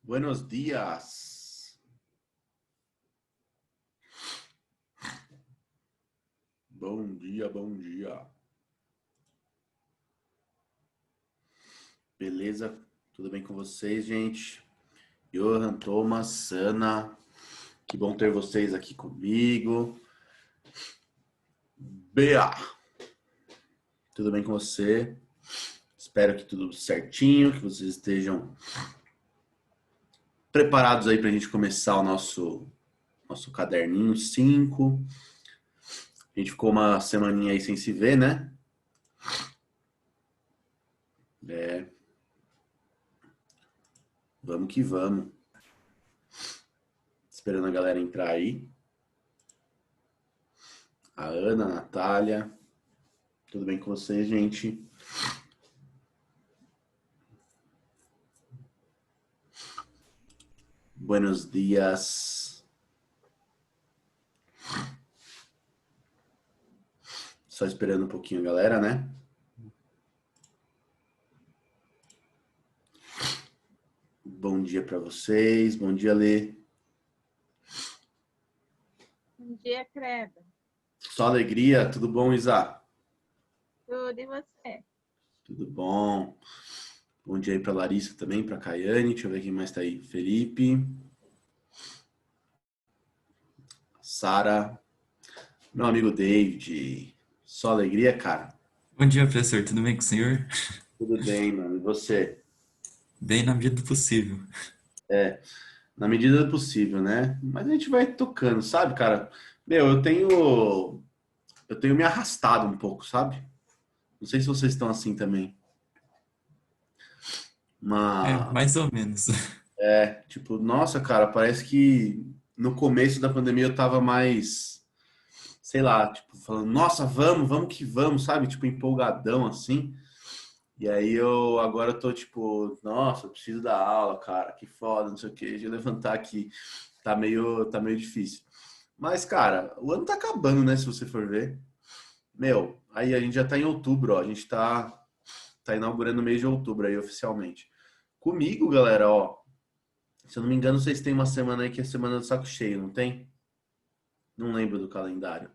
Buenos dias. Bom dia, bom dia. Beleza? Tudo bem com vocês, gente? Johan, Thomas, Ana, que bom ter vocês aqui comigo. Bea, tudo bem com você? Espero que tudo certinho, que vocês estejam preparados aí para a gente começar o nosso caderninho 5. A gente ficou uma semaninha aí sem se ver, né? Vamos que vamos. Esperando a galera entrar aí. A Ana, a Natália. Tudo bem com vocês, gente? Buenos dias. Só esperando um pouquinho a galera, né? Bom dia para vocês. Bom dia, Lê. Bom dia, Creda. Só alegria. Tudo bom, Isa? Tudo e você? Tudo bom. Bom dia aí para Larissa também, para Caiane. Deixa eu ver quem mais tá aí. Felipe. Sara. Meu amigo David. Só alegria, cara. Bom dia, professor. Tudo bem com o senhor? Tudo bem, mano. E você? Bem na medida do possível. Na medida do possível, né? Mas a gente vai tocando, sabe, cara? Meu, eu tenho me arrastado um pouco, sabe? Não sei se vocês estão assim também. Mais ou menos. Tipo, nossa, cara, parece que no começo da pandemia eu tava mais, sei lá, tipo, falando, nossa, vamos que vamos, sabe? Tipo, empolgadão assim. E aí eu agora eu tô tipo, nossa, eu preciso dar aula, cara, que foda, não sei o quê, de levantar aqui. Tá meio difícil. Mas, cara, o ano tá acabando, né, se você for ver. Meu, aí a gente já tá em outubro, ó. A gente tá inaugurando o mês de outubro aí oficialmente. Comigo, galera, ó. Se eu não me engano, vocês têm uma semana aí que é a semana do saco cheio, não tem? Não lembro do calendário.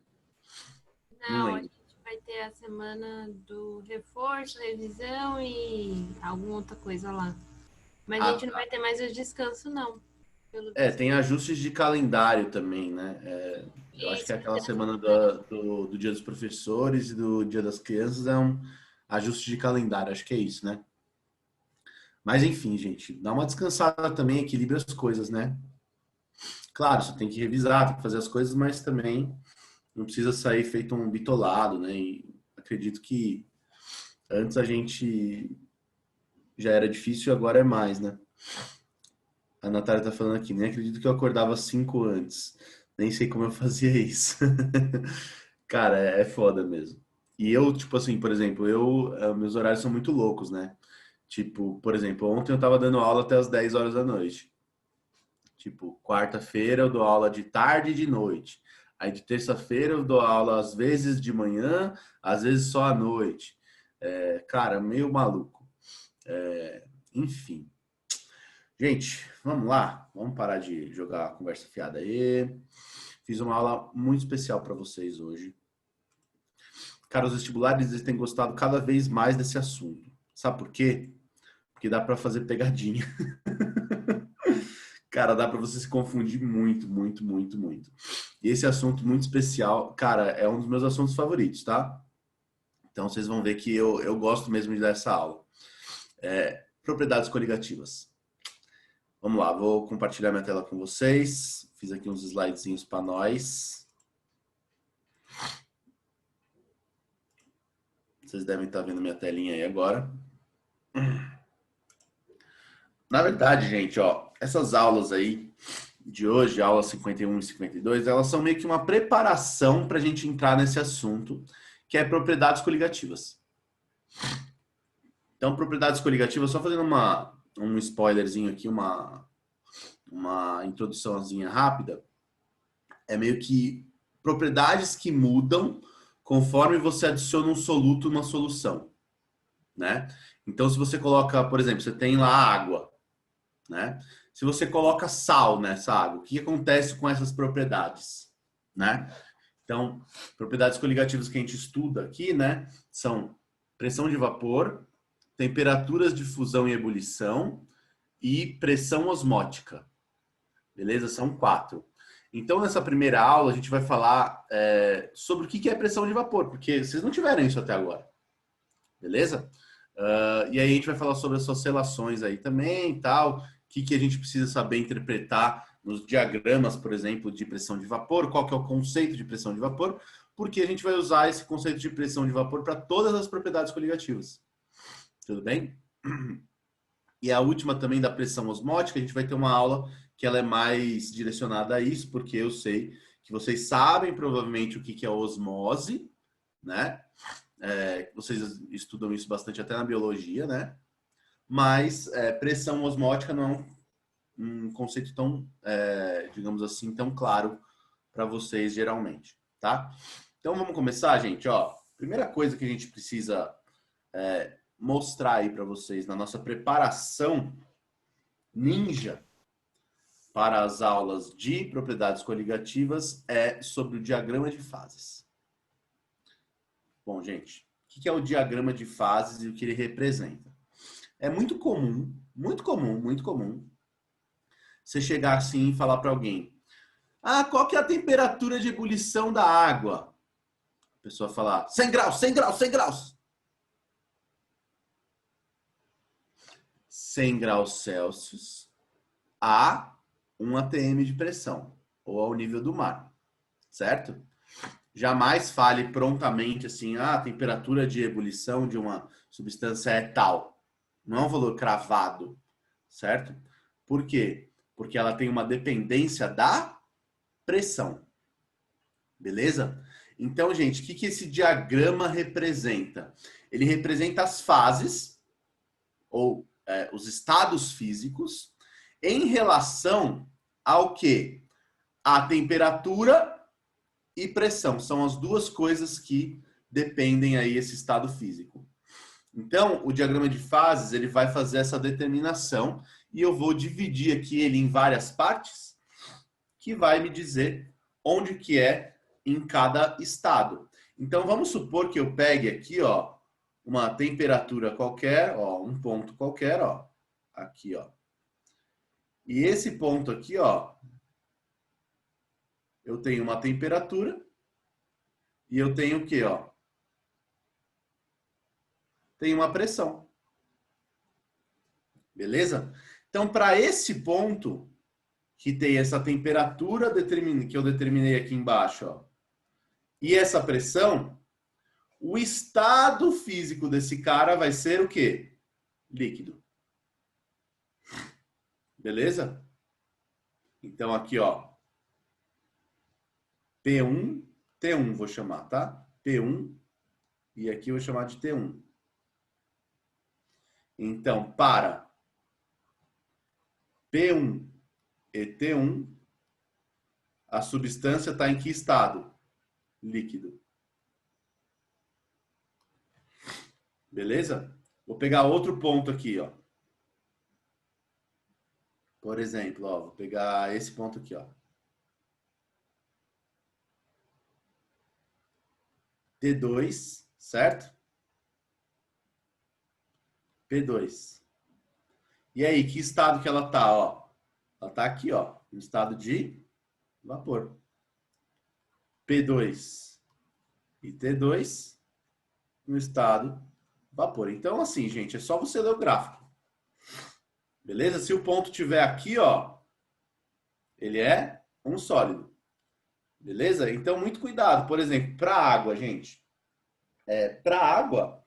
Não Não, a lembro. gente vai ter a semana do reforço, revisão e alguma outra coisa lá. Mas a Ah, gente não tá. vai ter mais o descanso, não. Pelo É, visto. tem ajustes de calendário também, né? Eu acho que Isso, é vai aquela ter essa semana semana. do Dia dos Professores e do Dia das Crianças é um ajuste de calendário, acho que é isso, né? Mas enfim, gente, dá uma descansada também, equilibra as coisas, né? Claro, você tem que revisar, tem que fazer as coisas, mas também não precisa sair feito um bitolado, né? E acredito que antes a gente já era difícil, agora é mais, né? A Natália tá falando aqui, nem acredito que eu acordava 5 antes. Nem sei como eu fazia isso. Cara, é foda mesmo. E eu, tipo assim, por exemplo, meus horários são muito loucos, né? Tipo, por exemplo, ontem eu tava dando aula até as 10 horas da noite. Tipo, quarta-feira eu dou aula de tarde e de noite. Aí de terça-feira eu dou aula às vezes de manhã, às vezes só à noite. Cara, meio maluco. Enfim. Gente, vamos lá. Vamos parar de jogar a conversa fiada aí. Fiz uma aula muito especial para vocês hoje. Cara, os vestibulares eles têm gostado cada vez mais desse assunto. Sabe por quê? Porque dá para fazer pegadinha. Cara, dá para você se confundir muito, muito, muito, muito. E esse assunto muito especial, cara, é um dos meus assuntos favoritos, tá? Então vocês vão ver que eu gosto mesmo de dar essa aula. Propriedades coligativas. Vamos lá, vou compartilhar minha tela com vocês. Fiz aqui uns slidezinhos para nós. Vocês devem estar vendo minha telinha aí agora. Na verdade, gente, ó, essas aulas aí de hoje, aula 51 e 52, elas são meio que uma preparação para a gente entrar nesse assunto, que é propriedades coligativas. Então, propriedades coligativas, só fazendo um spoilerzinho aqui, uma introduçãozinha rápida, é meio que propriedades que mudam conforme você adiciona um soluto numa solução, né? Então, se você coloca, por exemplo, você tem lá água, né? Se você coloca sal nessa água, o que acontece com essas propriedades, né? Então, propriedades coligativas que a gente estuda aqui, né, são pressão de vapor, temperaturas de fusão e ebulição e pressão osmótica. Beleza? São 4. Então, nessa primeira aula, a gente vai falar sobre o que é pressão de vapor, porque vocês não tiveram isso até agora. Beleza? E aí a gente vai falar sobre as suas relações aí também e tal, o que a gente precisa saber interpretar nos diagramas, por exemplo, de pressão de vapor, qual que é o conceito de pressão de vapor, porque a gente vai usar esse conceito de pressão de vapor para todas as propriedades coligativas. Tudo bem? E a última também da pressão osmótica, a gente vai ter uma aula que ela é mais direcionada a isso, porque eu sei que vocês sabem provavelmente o que é osmose, né? Vocês estudam isso bastante até na biologia, né? Mas pressão osmótica não é um conceito tão, digamos assim, tão claro para vocês geralmente, tá? Então vamos começar, gente, ó. Primeira coisa que a gente precisa mostrar aí para vocês na nossa preparação ninja para as aulas de propriedades coligativas é sobre o diagrama de fases. Bom, gente, o que é o diagrama de fases e o que ele representa? É muito comum você chegar assim e falar para alguém: ah, qual que é a temperatura de ebulição da água? A pessoa falar: 100 graus, 100 graus, 100 graus. 100 graus Celsius a 1 atm de pressão, ou ao nível do mar, certo? Jamais fale prontamente assim: ah, a temperatura de ebulição de uma substância é tal. Não é um valor cravado, certo? Por quê? Porque ela tem uma dependência da pressão. Beleza? Então, gente, o que esse diagrama representa? Ele representa as fases, ou os estados físicos, em relação ao quê? A temperatura e pressão. São as duas coisas que dependem aí esse estado físico. Então, o diagrama de fases, ele vai fazer essa determinação e eu vou dividir aqui ele em várias partes que vai me dizer onde que é em cada estado. Então, vamos supor que eu pegue aqui, ó, uma temperatura qualquer, ó, um ponto qualquer, ó, aqui, ó. E esse ponto aqui, ó, eu tenho uma temperatura e eu tenho o quê, ó? Tem uma pressão. Beleza? Então, para esse ponto, que tem essa temperatura que eu determinei aqui embaixo, ó, e essa pressão, o estado físico desse cara vai ser o quê? Líquido. Beleza? Então, aqui, ó, P1, T1 vou chamar, tá? P1, e aqui eu vou chamar de T1. Então, para P1 e T1, a substância está em que estado? Líquido. Beleza? Vou pegar outro ponto aqui, ó. Por exemplo, ó, vou pegar esse ponto aqui, ó. T2, certo? P2. E aí, que estado que ela tá, ó? Ela tá aqui, ó, no estado de vapor. P2 e T2 no estado vapor. Então, assim, gente, é só você ler o gráfico. Beleza? Se o ponto tiver aqui, ó, ele é um sólido. Beleza? Então, muito cuidado. Por exemplo, para água, gente. Para água,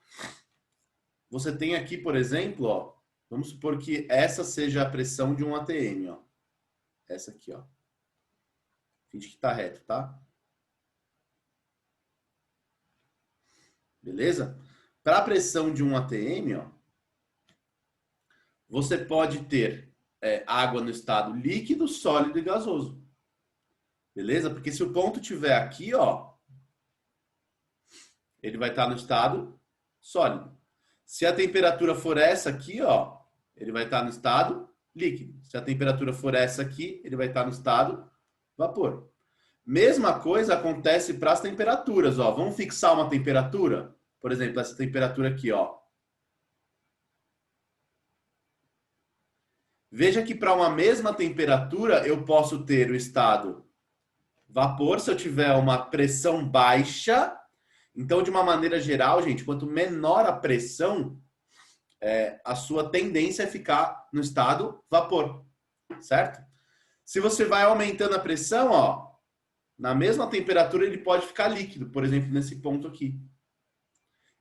você tem aqui, por exemplo, ó, vamos supor que essa seja a pressão de um ATM, ó. Essa aqui, ó. Finge que tá reto, tá? Beleza? Para a pressão de um ATM, ó, você pode ter água no estado líquido, sólido e gasoso. Beleza? Porque se o ponto tiver aqui, ó, ele vai estar no estado sólido. Se a temperatura for essa aqui, ó, ele vai estar no estado líquido. Se a temperatura for essa aqui, ele vai estar no estado vapor. Mesma coisa acontece para as temperaturas, ó. Vamos fixar uma temperatura? Por exemplo, essa temperatura aqui, ó. Veja que para uma mesma temperatura eu posso ter o estado vapor se eu tiver uma pressão baixa. Então, de uma maneira geral, gente, quanto menor a pressão, a sua tendência é ficar no estado vapor, certo? Se você vai aumentando a pressão, ó, na mesma temperatura ele pode ficar líquido, por exemplo, nesse ponto aqui.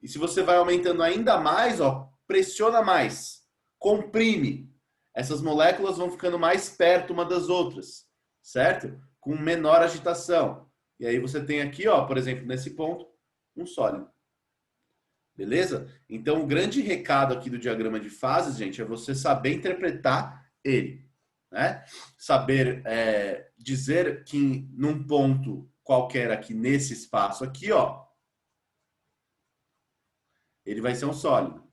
E se você vai aumentando ainda mais, ó, pressiona mais, comprime. Essas moléculas vão ficando mais perto uma das outras, certo? Com menor agitação. E aí você tem aqui, ó, por exemplo, nesse ponto, um sólido. Beleza? Então, o grande recado aqui do diagrama de fases, gente, é você saber interpretar ele, né? Saber dizer que num ponto qualquer aqui, nesse espaço aqui, ó, ele vai ser um sólido.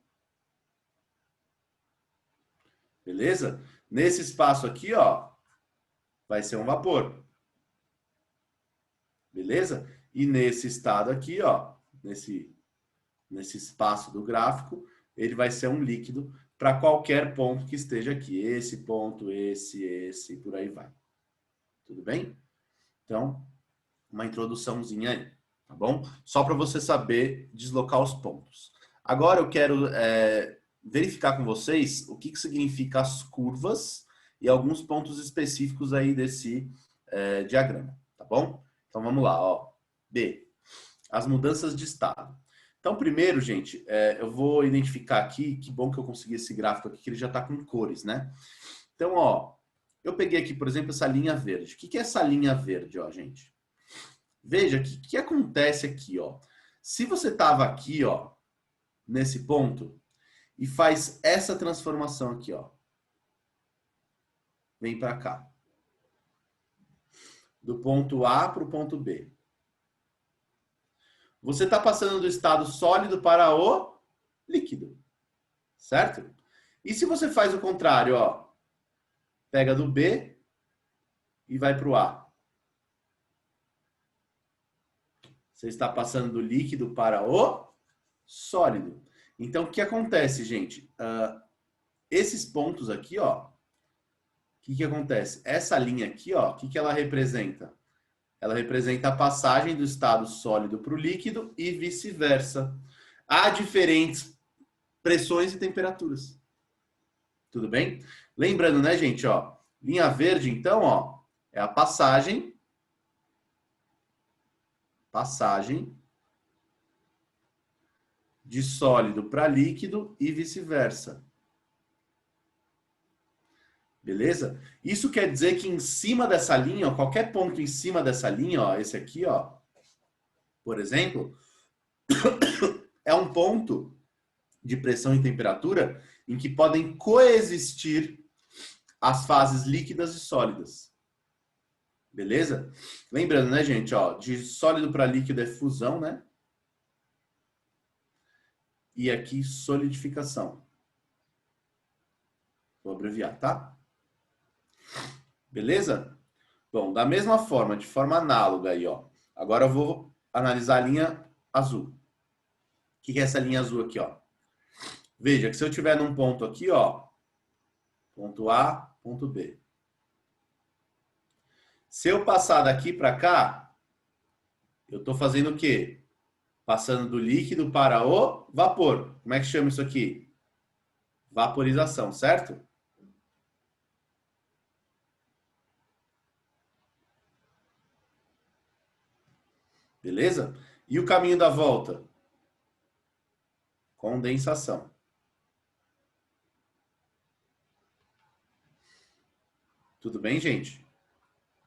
Beleza? Nesse espaço aqui, ó, vai ser um vapor. Beleza? E nesse estado aqui, ó, nesse espaço do gráfico, ele vai ser um líquido para qualquer ponto que esteja aqui. Esse ponto, esse, por aí vai. Tudo bem? Então, uma introduçãozinha aí, tá bom? Só para você saber deslocar os pontos. Agora eu quero verificar com vocês o que significa as curvas e alguns pontos específicos aí desse diagrama, tá bom? Então vamos lá, ó. B, as mudanças de estado. Então primeiro, gente, eu vou identificar aqui, que bom que eu consegui esse gráfico aqui, que ele já está com cores, né? Então, ó, eu peguei aqui, por exemplo, essa linha verde. O que é essa linha verde, ó, gente? Veja, o que acontece aqui, ó? Se você estava aqui, ó, nesse ponto, e faz essa transformação aqui, ó. Vem para cá. Do ponto A para o ponto B. Você está passando do estado sólido para o líquido. Certo? E se você faz o contrário, ó. Pega do B e vai para o A. Você está passando do líquido para o sólido. Então, o que acontece, gente? Esses pontos aqui, ó. O que acontece? Essa linha aqui, ó. O que ela representa? Ela representa a passagem do estado sólido para o líquido e vice-versa. Há diferentes pressões e temperaturas. Tudo bem? Lembrando, né, gente, ó. Linha verde, então, ó. É a passagem de sólido para líquido e vice-versa. Beleza? Isso quer dizer que em cima dessa linha, ó, qualquer ponto em cima dessa linha, ó, esse aqui, ó, por exemplo, é um ponto de pressão e temperatura em que podem coexistir as fases líquidas e sólidas. Beleza? Lembrando, né, gente, ó, de sólido para líquido é fusão, né? E aqui solidificação. Vou abreviar, tá? Beleza? Bom, da mesma forma, de forma análoga aí, ó. Agora eu vou analisar a linha azul. O que é essa linha azul aqui, ó? Veja que se eu tiver num ponto aqui, ó, ponto A, ponto B. Se eu passar daqui para cá, eu estou fazendo o quê? Passando do líquido para o vapor. Como é que chama isso aqui? Vaporização, certo? Beleza? E o caminho da volta? Condensação. Tudo bem, gente?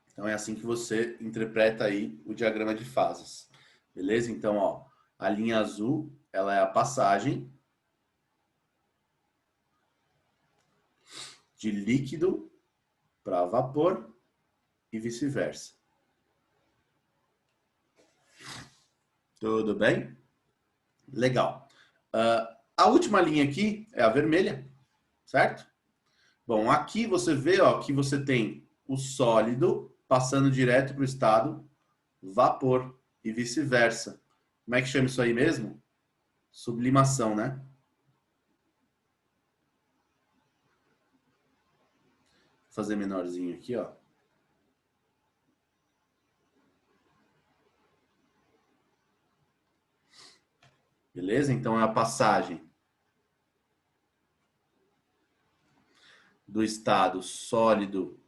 Então é assim que você interpreta aí o diagrama de fases. Beleza? Então, ó, a linha azul, ela é a passagem de líquido para vapor e vice-versa. Tudo bem? Legal. A última linha aqui é a vermelha, certo? Bom, aqui você vê, ó, que você tem o sólido passando direto para o estado vapor e vice-versa. Como é que chama isso aí mesmo? Sublimação, né? Vou fazer menorzinho aqui, ó. Beleza? Então é a passagem do estado sólido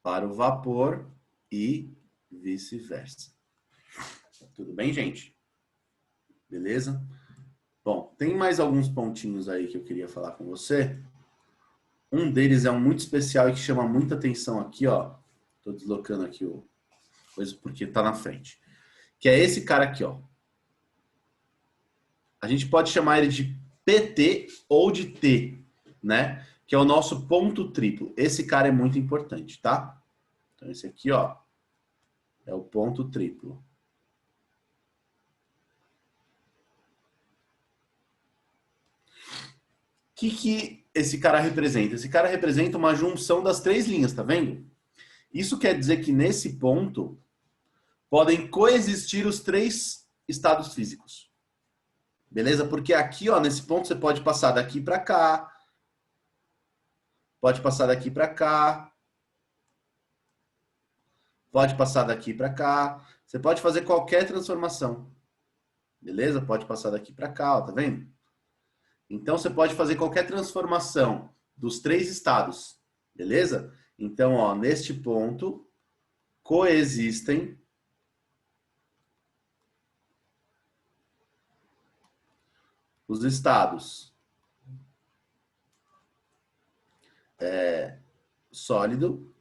para o vapor e vice-versa. Tudo bem, gente? Beleza? Bom, tem mais alguns pontinhos aí que eu queria falar com você. Um deles é um muito especial e que chama muita atenção aqui, ó. Tô deslocando aqui o coisa porque tá na frente. Que é esse cara aqui, ó. A gente pode chamar ele de PT ou de T, né? Que é o nosso ponto triplo. Esse cara é muito importante, tá? Então esse aqui, ó, é o ponto triplo. O que esse cara representa? Esse cara representa uma junção das três linhas, tá vendo? Isso quer dizer que nesse ponto podem coexistir os três estados físicos. Beleza? Porque aqui, ó, nesse ponto você pode passar daqui para cá, pode passar daqui para cá, pode passar daqui para cá. Você pode fazer qualquer transformação. Beleza? Pode passar daqui para cá, ó, tá vendo? Então você pode fazer qualquer transformação dos três estados. Beleza? Então, ó, neste ponto coexistem os estados sólido,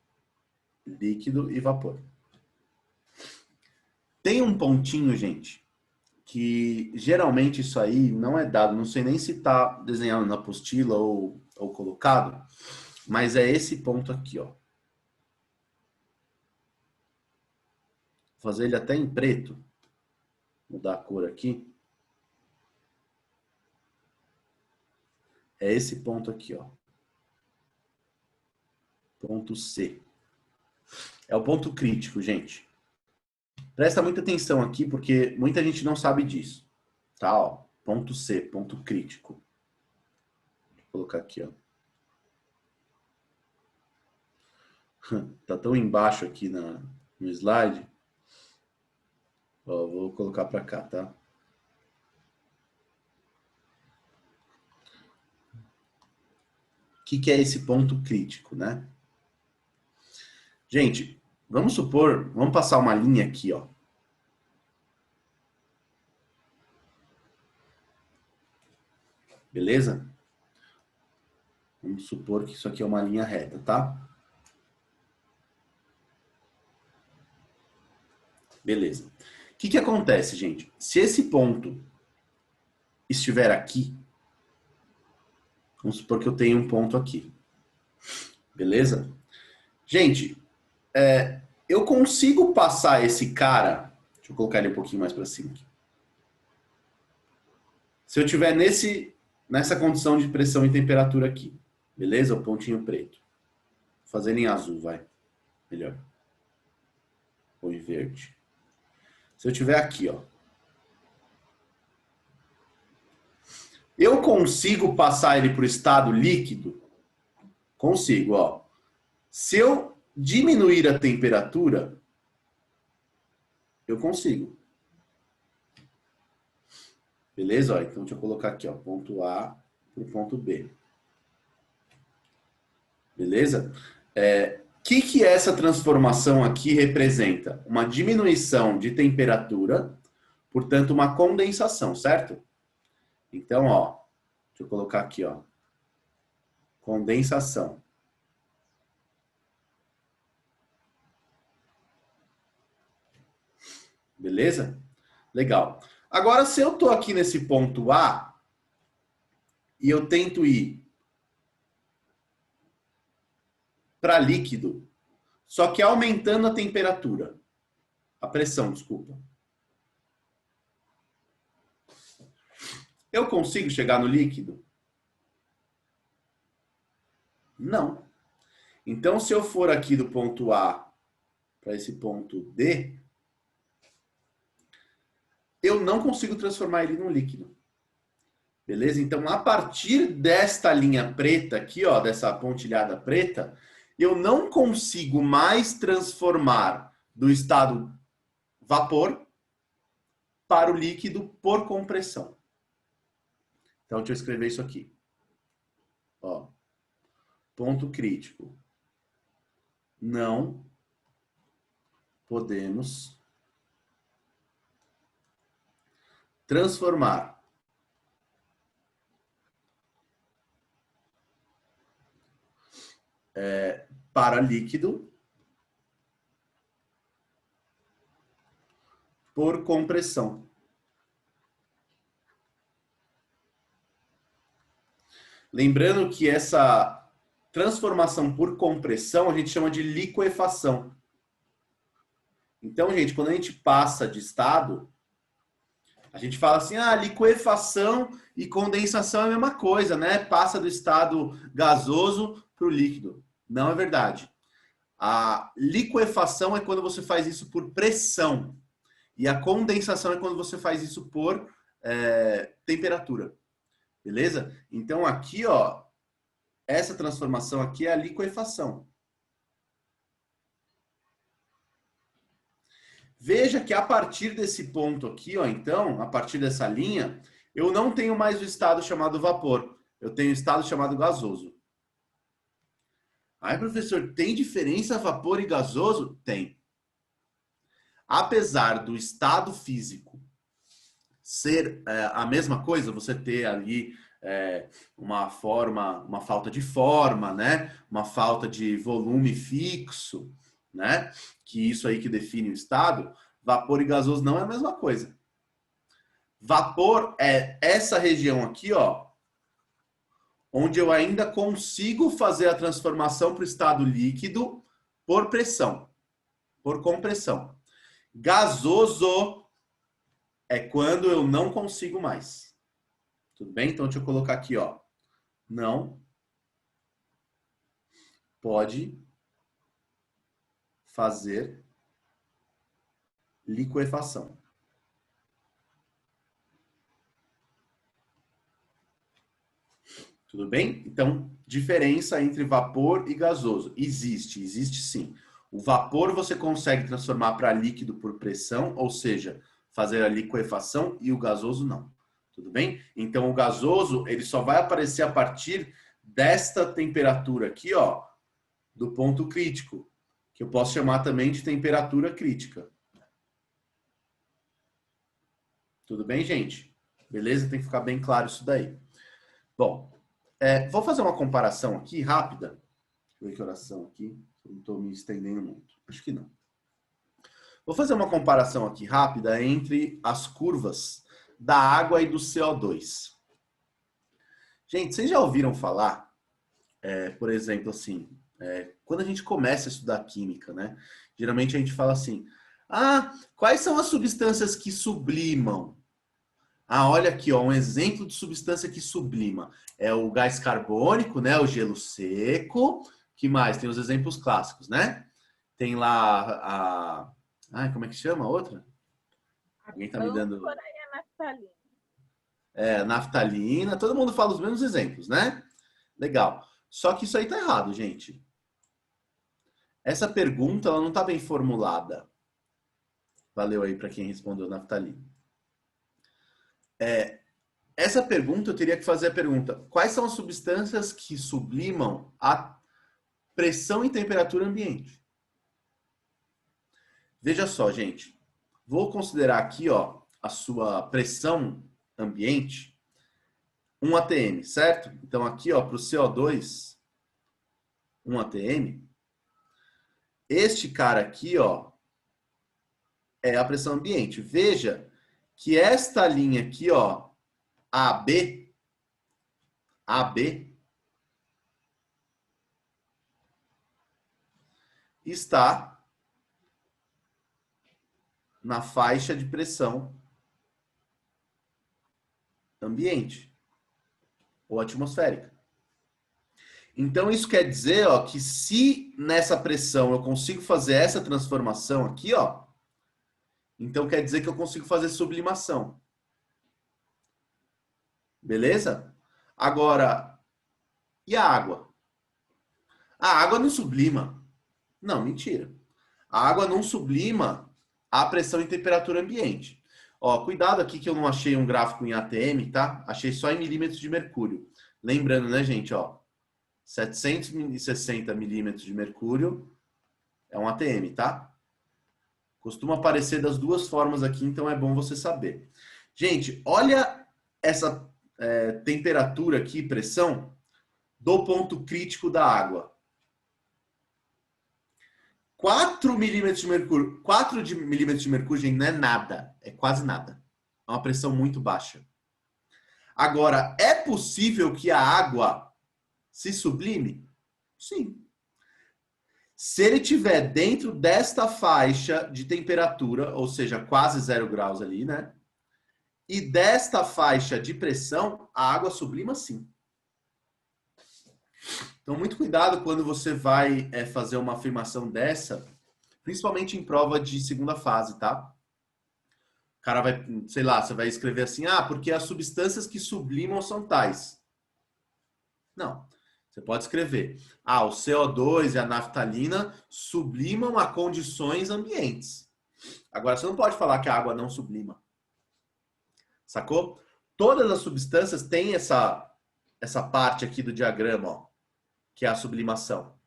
líquido e vapor. Tem um pontinho, gente, que geralmente isso aí não é dado, não sei nem se está desenhado na apostila ou colocado, mas é esse ponto aqui, ó. Vou fazer ele até em preto. Mudar a cor aqui. É esse ponto aqui, ó. Ponto C. É o ponto crítico, gente. Presta muita atenção aqui, porque muita gente não sabe disso. Tá, ó. Ponto C, ponto crítico. Vou colocar aqui, ó. Tá tão embaixo aqui no slide. Ó, vou colocar para cá, tá? O que é esse ponto crítico, né? Gente, vamos supor, vamos passar uma linha aqui, ó. Beleza? Vamos supor que isso aqui é uma linha reta, tá? Beleza. O que acontece, gente? Se esse ponto estiver aqui, vamos supor que eu tenho um ponto aqui. Beleza? Gente, eu consigo passar esse cara... Deixa eu colocar ele um pouquinho mais para cima aqui. Se eu tiver nessa condição de pressão e temperatura aqui. Beleza? O pontinho preto. Vou fazer ele em azul, vai. Melhor. Ou em verde. Se eu tiver aqui, ó. Eu consigo passar ele para o estado líquido? Consigo, ó. Se eu diminuir a temperatura, eu consigo. Beleza? Ó, então deixa eu colocar aqui, ó, ponto A para o ponto B. Beleza? que essa transformação aqui representa? Uma diminuição de temperatura, portanto, uma condensação, certo? Então, ó, deixa eu colocar aqui, ó. Condensação. Beleza? Legal. Agora, se eu estou aqui nesse ponto A e eu tento ir para líquido, só que aumentando a temperatura, a pressão, desculpa. Eu consigo chegar no líquido? Não. Então, se eu for aqui do ponto A para esse ponto D, eu não consigo transformar ele num líquido. Beleza? Então, a partir desta linha preta aqui, ó, dessa pontilhada preta, eu não consigo mais transformar do estado vapor para o líquido por compressão. Então, deixa eu escrever isso aqui. Ó, ponto crítico. Não podemos transformar para líquido por compressão. Lembrando que essa transformação por compressão a gente chama de liquefação. Então, gente, quando a gente passa de estado, a gente fala assim, liquefação e condensação é a mesma coisa, né? Passa do estado gasoso para o líquido. Não é verdade. A liquefação é quando você faz isso por pressão. E a condensação é quando você faz isso por temperatura. Beleza? Então aqui, ó, essa transformação aqui é a liquefação. Veja que a partir desse ponto aqui, ó, então, a partir dessa linha, eu não tenho mais o estado chamado vapor. Eu tenho o estado chamado gasoso. Aí, professor, tem diferença vapor e gasoso? Tem. Apesar do estado físico ser a mesma coisa, você ter ali uma falta de forma, né? Uma falta de volume fixo, né? Que isso aí que define o estado, vapor e gasoso não é a mesma coisa. Vapor é essa região aqui, ó, onde eu ainda consigo fazer a transformação para o estado líquido por pressão, por compressão. Gasoso é quando eu não consigo mais. Tudo bem? Então, deixa eu colocar aqui, ó. Não pode fazer liquefação. Tudo bem? Então, diferença entre vapor e gasoso. Existe sim. O vapor você consegue transformar para líquido por pressão, ou seja, fazer a liquefação, e o gasoso não. Tudo bem? Então, o gasoso, ele só vai aparecer a partir desta temperatura aqui, ó, do ponto crítico, que eu posso chamar também de temperatura crítica. Tudo bem, gente? Beleza? Tem que ficar bem claro isso daí. Bom, vou fazer uma comparação aqui rápida. Deixa eu ver que oração aqui. Não estou me estendendo muito. Acho que não. Vou fazer uma comparação aqui rápida entre as curvas da água e do CO2. Gente, vocês já ouviram falar, por exemplo, assim, quando a gente começa a estudar química, né? Geralmente a gente fala assim, quais são as substâncias que sublimam? Olha aqui, ó, um exemplo de substância que sublima. É o gás carbônico, né? O gelo seco. Que mais? Tem os exemplos clássicos, né? Tem lá como é que chama a outra? Alguém tá me dando... naftalina. Naftalina. Todo mundo fala os mesmos exemplos, né? Legal. Só que isso aí tá errado, gente. Essa pergunta, ela não tá bem formulada. Valeu aí para quem respondeu naftalina. Essa pergunta, eu teria que fazer a pergunta: quais são as substâncias que sublimam pressão e temperatura ambiente. Veja só, gente. Vou considerar aqui, ó, a sua pressão ambiente 1 atm, certo? Então aqui, ó, para o CO2, 1 atm, este cara aqui, ó, é a pressão ambiente. Veja que esta linha aqui, ó, AB, está na faixa de pressão ambiente ou atmosférica. Então isso quer dizer, ó, que se nessa pressão eu consigo fazer essa transformação aqui, ó, então quer dizer que eu consigo fazer sublimação. Beleza? Agora, e a água? A água não sublima. Não, mentira. A água não sublima a pressão e temperatura ambiente. Ó, cuidado aqui que eu não achei um gráfico em ATM, tá? Achei só em milímetros de mercúrio. Lembrando, né, gente, ó, 760 milímetros de mercúrio é um ATM, tá? Costuma aparecer das duas formas aqui, então é bom você saber. Gente, olha essa temperatura aqui, pressão, do ponto crítico da água. 4 milímetros de mercúrio. 4 milímetros de mercúrio, gente, não é nada. É quase nada. É uma pressão muito baixa. Agora, é possível que a água se sublime? Sim. Se ele estiver dentro desta faixa de temperatura, ou seja, quase 0 graus ali, né? E desta faixa de pressão, a água sublima sim. Então, muito cuidado quando você vai fazer uma afirmação dessa, principalmente em prova de segunda fase, tá? O cara vai, sei lá, você vai escrever assim, porque as substâncias que sublimam são tais. Não. Você pode escrever, o CO2 e a naftalina sublimam a condições ambientes. Agora, você não pode falar que a água não sublima. Sacou? Todas as substâncias têm essa parte aqui do diagrama, ó, que é a sublimação.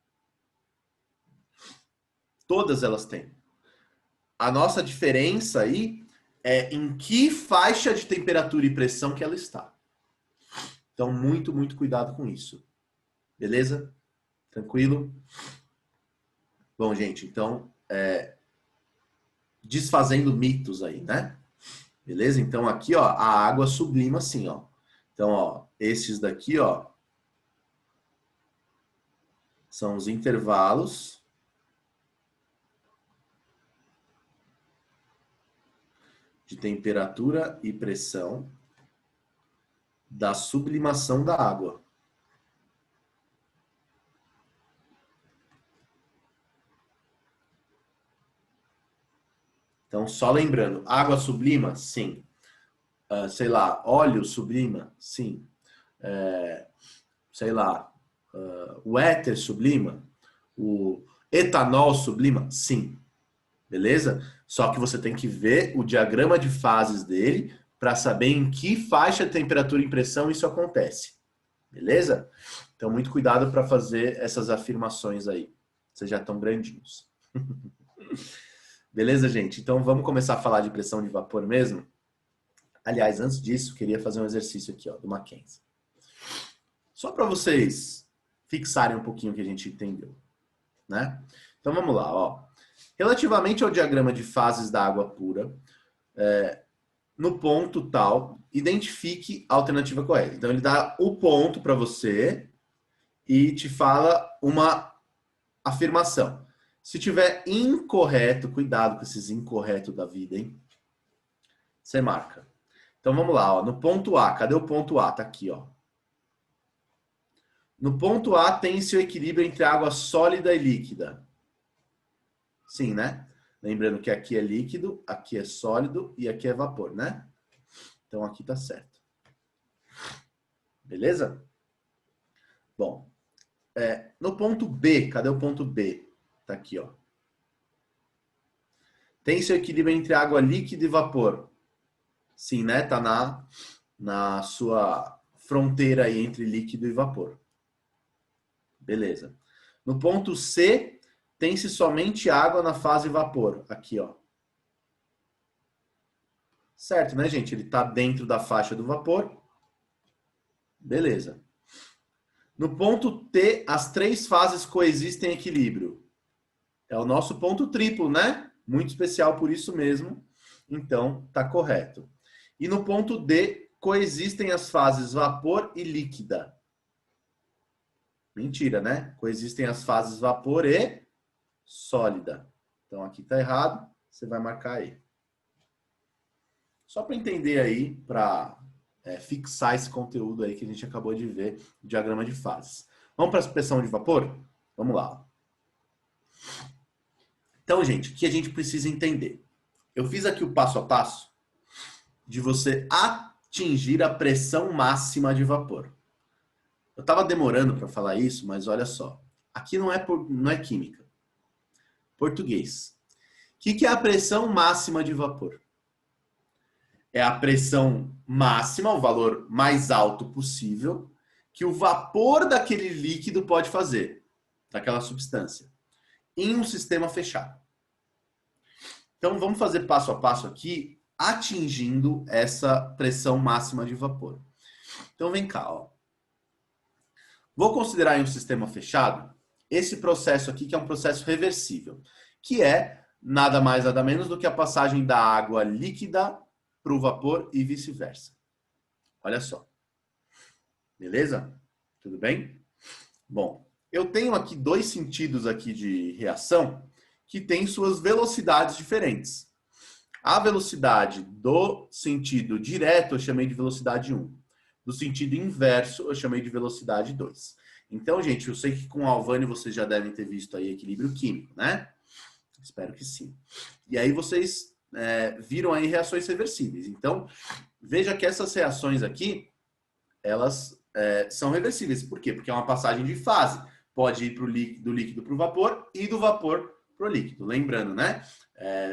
Todas elas têm. A nossa diferença aí é em que faixa de temperatura e pressão que ela está. Então, muito, muito cuidado com isso. Beleza? Tranquilo? Bom, gente, então, desfazendo mitos aí, né? Beleza? Então, aqui, ó, a água sublima assim, ó. Então, ó, esses daqui, ó, são os intervalos de temperatura e pressão da sublimação da água. Então, só lembrando, água sublima? Sim. Sei lá, óleo sublima? Sim. Sei lá, o éter sublima? O etanol sublima? Sim. Beleza? Só que você tem que ver o diagrama de fases dele para saber em que faixa de temperatura e pressão isso acontece. Beleza? Então, muito cuidado para fazer essas afirmações aí. Vocês já estão grandinhos. Beleza, gente? Então, vamos começar a falar de pressão de vapor mesmo? Aliás, antes disso, queria fazer um exercício aqui, ó, do Mackenzie. Só para vocês fixarem um pouquinho o que a gente entendeu, né? Então, vamos lá, ó. Relativamente ao diagrama de fases da água pura, no ponto tal, identifique a alternativa correta. Então, ele dá o ponto para você e te fala uma afirmação. Se tiver incorreto, cuidado com esses incorretos da vida, hein? Você marca. Então, vamos lá, ó. No ponto A, cadê o ponto A? Tá aqui, ó. No ponto A tem-se o equilíbrio entre água sólida e líquida. Sim, né? Lembrando que aqui é líquido, aqui é sólido e aqui é vapor, né? Então, aqui tá certo. Beleza? Bom, no ponto B, cadê o ponto B? Tá aqui, ó. Tem-se o equilíbrio entre água líquida e vapor. Sim, né? Tá na sua fronteira aí entre líquido e vapor. Beleza. No ponto C, tem-se somente água na fase vapor. Aqui, ó. Certo, né, gente? Ele está dentro da faixa do vapor. Beleza. No ponto T, as três fases coexistem em equilíbrio. É o nosso ponto triplo, né? Muito especial por isso mesmo. Então, tá correto. E no ponto D, coexistem as fases vapor e líquida. Mentira, né? Coexistem as fases vapor e sólida. Então, aqui tá errado. Você vai marcar aí. Só para entender aí, para fixar esse conteúdo aí que a gente acabou de ver, diagrama de fases. Vamos para a pressão de vapor? Vamos lá. Então, gente, o que a gente precisa entender? Eu fiz aqui o passo a passo de você atingir a pressão máxima de vapor. Eu estava demorando para falar isso, mas olha só. Aqui não é química. Português. O que é a pressão máxima de vapor? É a pressão máxima, o valor mais alto possível, que o vapor daquele líquido pode fazer, daquela substância, em um sistema fechado. Então, vamos fazer passo a passo aqui, atingindo essa pressão máxima de vapor. Então, vem cá, ó. Vou considerar em um sistema fechado esse processo aqui, que é um processo reversível, que é nada mais, nada menos do que a passagem da água líquida para o vapor e vice-versa. Olha só. Beleza? Tudo bem? Bom, eu tenho aqui dois sentidos aqui de reação que têm suas velocidades diferentes. A velocidade do sentido direto eu chamei de velocidade 1. Do sentido inverso eu chamei de velocidade 2. Então, gente, eu sei que com o Alvani vocês já devem ter visto aí equilíbrio químico, né? Espero que sim. E aí vocês viram aí reações reversíveis. Então, veja que essas reações aqui, elas são reversíveis. Por quê? Porque é uma passagem de fase. Pode ir do líquido para o vapor e do vapor para o líquido. Lembrando, né?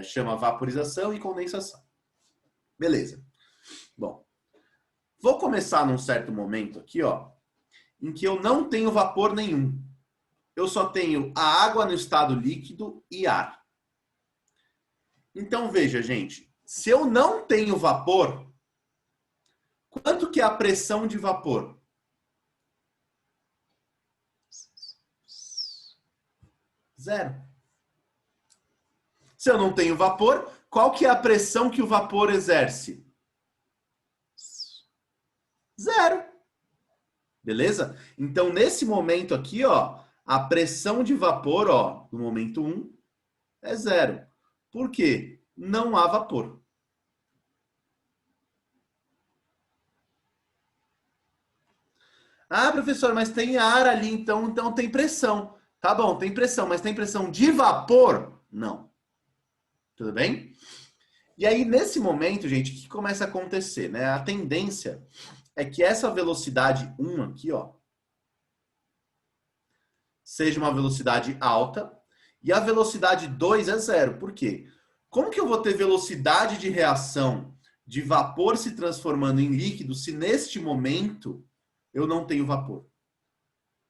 Chama vaporização e condensação. Beleza. Bom, vou começar num certo momento aqui, ó, em que eu não tenho vapor nenhum. Eu só tenho a água no estado líquido e ar. Então, veja, gente, se eu não tenho vapor, quanto que é a pressão de vapor? Zero. Se eu não tenho vapor, qual que é a pressão que o vapor exerce? Zero. Beleza? Então, nesse momento aqui, ó, a pressão de vapor, ó, no momento 1, é zero. Por quê? Não há vapor. Ah, professor, mas tem ar ali, então tem pressão. Tá bom, tem pressão, mas tem pressão de vapor? Não. Tudo bem? E aí, nesse momento, gente, o que começa a acontecer, né? A tendência é que essa velocidade 1 aqui, ó, seja uma velocidade alta e a velocidade 2 é zero. Por quê? Como que eu vou ter velocidade de reação de vapor se transformando em líquido se neste momento eu não tenho vapor?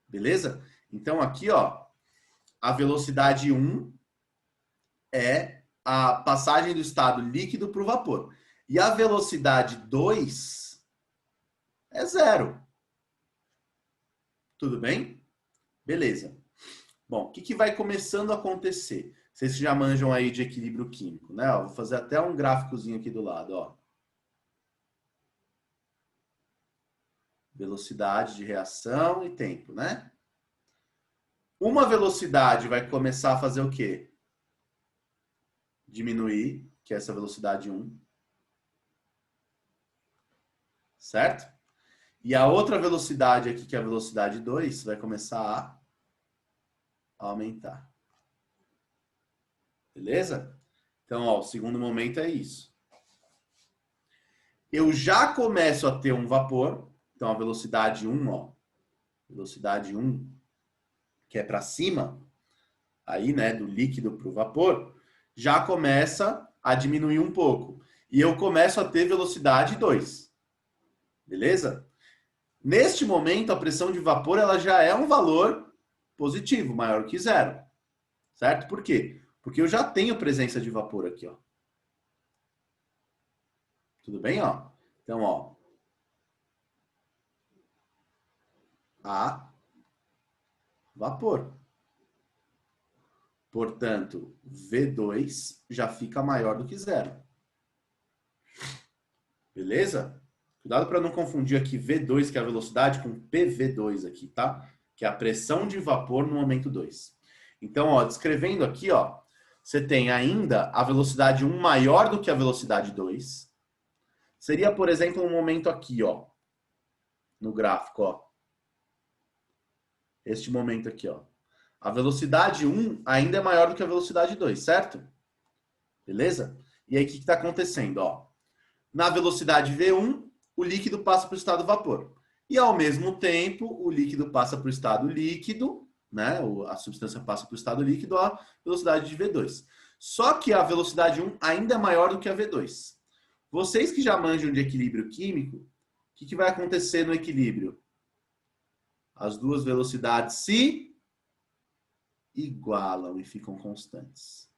Beleza? Então aqui, ó, a velocidade 1 é a passagem do estado líquido para o vapor. E a velocidade 2 é zero. Tudo bem? Beleza. Bom, o que vai começando a acontecer? Vocês já manjam aí de equilíbrio químico, né? Ó, vou fazer até um gráficozinho aqui do lado, ó. Velocidade de reação e tempo, né? Uma velocidade vai começar a fazer o quê? Diminuir, que é essa velocidade 1. Certo? E a outra velocidade aqui, que é a velocidade 2, vai começar a aumentar. Beleza? Então, ó, o segundo momento é isso. Eu já começo a ter um vapor. Então, a velocidade 1, ó. Velocidade 1, que é para cima, aí, né, do líquido para o vapor, já começa a diminuir um pouco. E eu começo a ter velocidade 2. Beleza? Neste momento, a pressão de vapor ela já é um valor positivo, maior que zero. Certo? Por quê? Porque eu já tenho presença de vapor aqui, ó. Tudo bem, ó? Então, ó. A vapor. Portanto, V2 já fica maior do que zero. Beleza? Cuidado para não confundir aqui V2, que é a velocidade, com PV2 aqui, tá? Que é a pressão de vapor no momento 2. Então, ó, descrevendo aqui, ó, você tem ainda a velocidade 1 maior do que a velocidade 2. Seria, por exemplo, um momento aqui, ó, no gráfico, ó. Este momento aqui, ó. A velocidade 1 ainda é maior do que a velocidade 2, certo? Beleza? E aí, o que está acontecendo, ó? Na velocidade V1, o líquido passa para o estado vapor. E, ao mesmo tempo, o líquido passa para o estado líquido, né? A substância passa para o estado líquido à velocidade de V2. Só que a velocidade 1 ainda é maior do que a V2. Vocês que já manjam de equilíbrio químico, o que vai acontecer no equilíbrio? As duas velocidades se igualam e ficam constantes.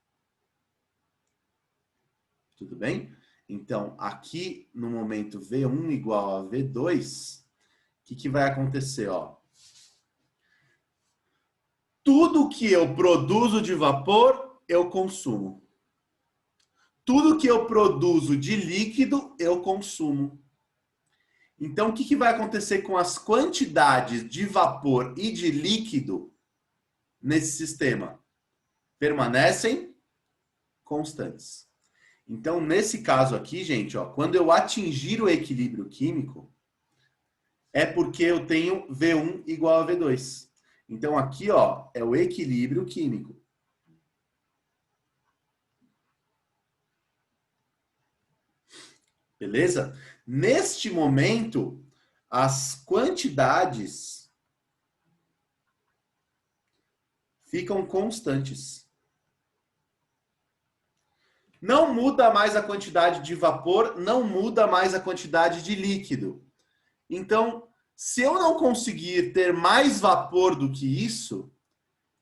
Tudo bem? Então, aqui no momento V1 igual a V2, o que vai acontecer? Ó? Tudo que eu produzo de vapor, eu consumo. Tudo que eu produzo de líquido, eu consumo. Então, o que vai acontecer com as quantidades de vapor e de líquido nesse sistema? Permanecem constantes. Então, nesse caso aqui, gente, ó, quando eu atingir o equilíbrio químico, é porque eu tenho V1 igual a V2. Então, aqui, ó, é o equilíbrio químico. Beleza? Neste momento, as quantidades ficam constantes. Não muda mais a quantidade de vapor, não muda mais a quantidade de líquido. Então, se eu não conseguir ter mais vapor do que isso,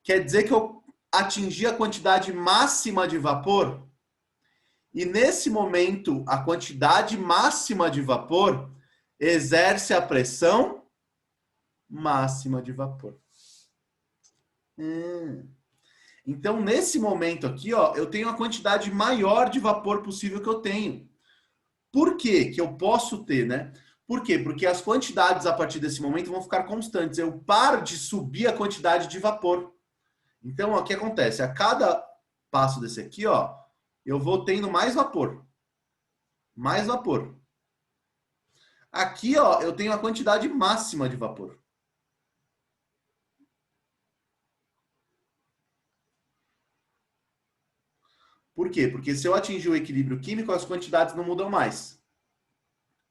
quer dizer que eu atingi a quantidade máxima de vapor. E nesse momento, a quantidade máxima de vapor exerce a pressão máxima de vapor. Então, nesse momento aqui, ó, eu tenho a quantidade maior de vapor possível que eu tenho. Por que que eu posso ter, né? Por quê? Porque as quantidades a partir desse momento vão ficar constantes. Eu paro de subir a quantidade de vapor. Então, ó, o que acontece? A cada passo desse aqui, ó, eu vou tendo mais vapor. Mais vapor. Aqui, ó, eu tenho a quantidade máxima de vapor. Por quê? Porque se eu atingir o equilíbrio químico, as quantidades não mudam mais.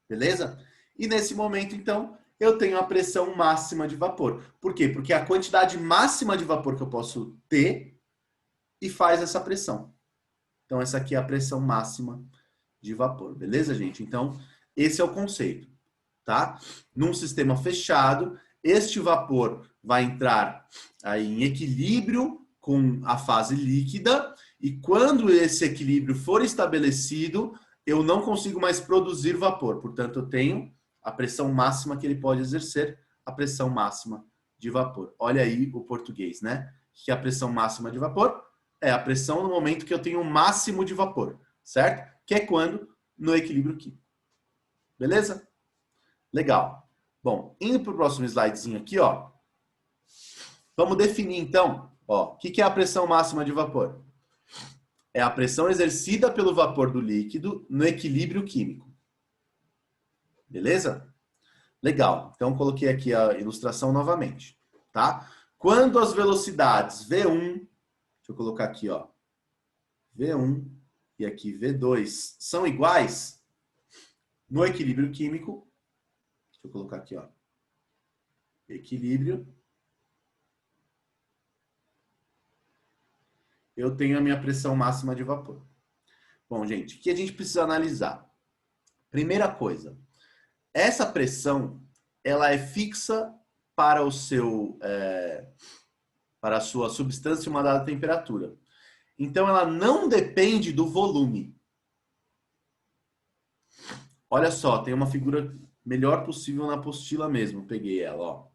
Beleza? E nesse momento, então, eu tenho a pressão máxima de vapor. Por quê? Porque é a quantidade máxima de vapor que eu posso ter e faz essa pressão. Então, essa aqui é a pressão máxima de vapor. Beleza, gente? Então, esse é o conceito. Tá? Num sistema fechado, este vapor vai entrar aí em equilíbrio com a fase líquida e quando esse equilíbrio for estabelecido, eu não consigo mais produzir vapor. Portanto, eu tenho a pressão máxima que ele pode exercer, a pressão máxima de vapor. Olha aí o português, né? Que a pressão máxima de vapor é a pressão no momento que eu tenho o máximo de vapor, certo? Que é quando no equilíbrio químico. Beleza? Legal. Bom, indo para o próximo slidezinho aqui, ó. Vamos definir, então, ó, o que é a pressão máxima de vapor? É a pressão exercida pelo vapor do líquido no equilíbrio químico. Beleza? Legal. Então, coloquei aqui a ilustração novamente, tá? Quando as velocidades V1, deixa eu colocar aqui, ó, V1 e aqui V2 são iguais, no equilíbrio químico, deixa eu colocar aqui, ó. Equilíbrio. Eu tenho a minha pressão máxima de vapor. Bom, gente, o que a gente precisa analisar? Primeira coisa, essa pressão, ela é fixa para o seu para a sua substância em uma dada temperatura. Então, ela não depende do volume. Olha só, tem uma figura melhor possível na apostila mesmo. Peguei ela, ó.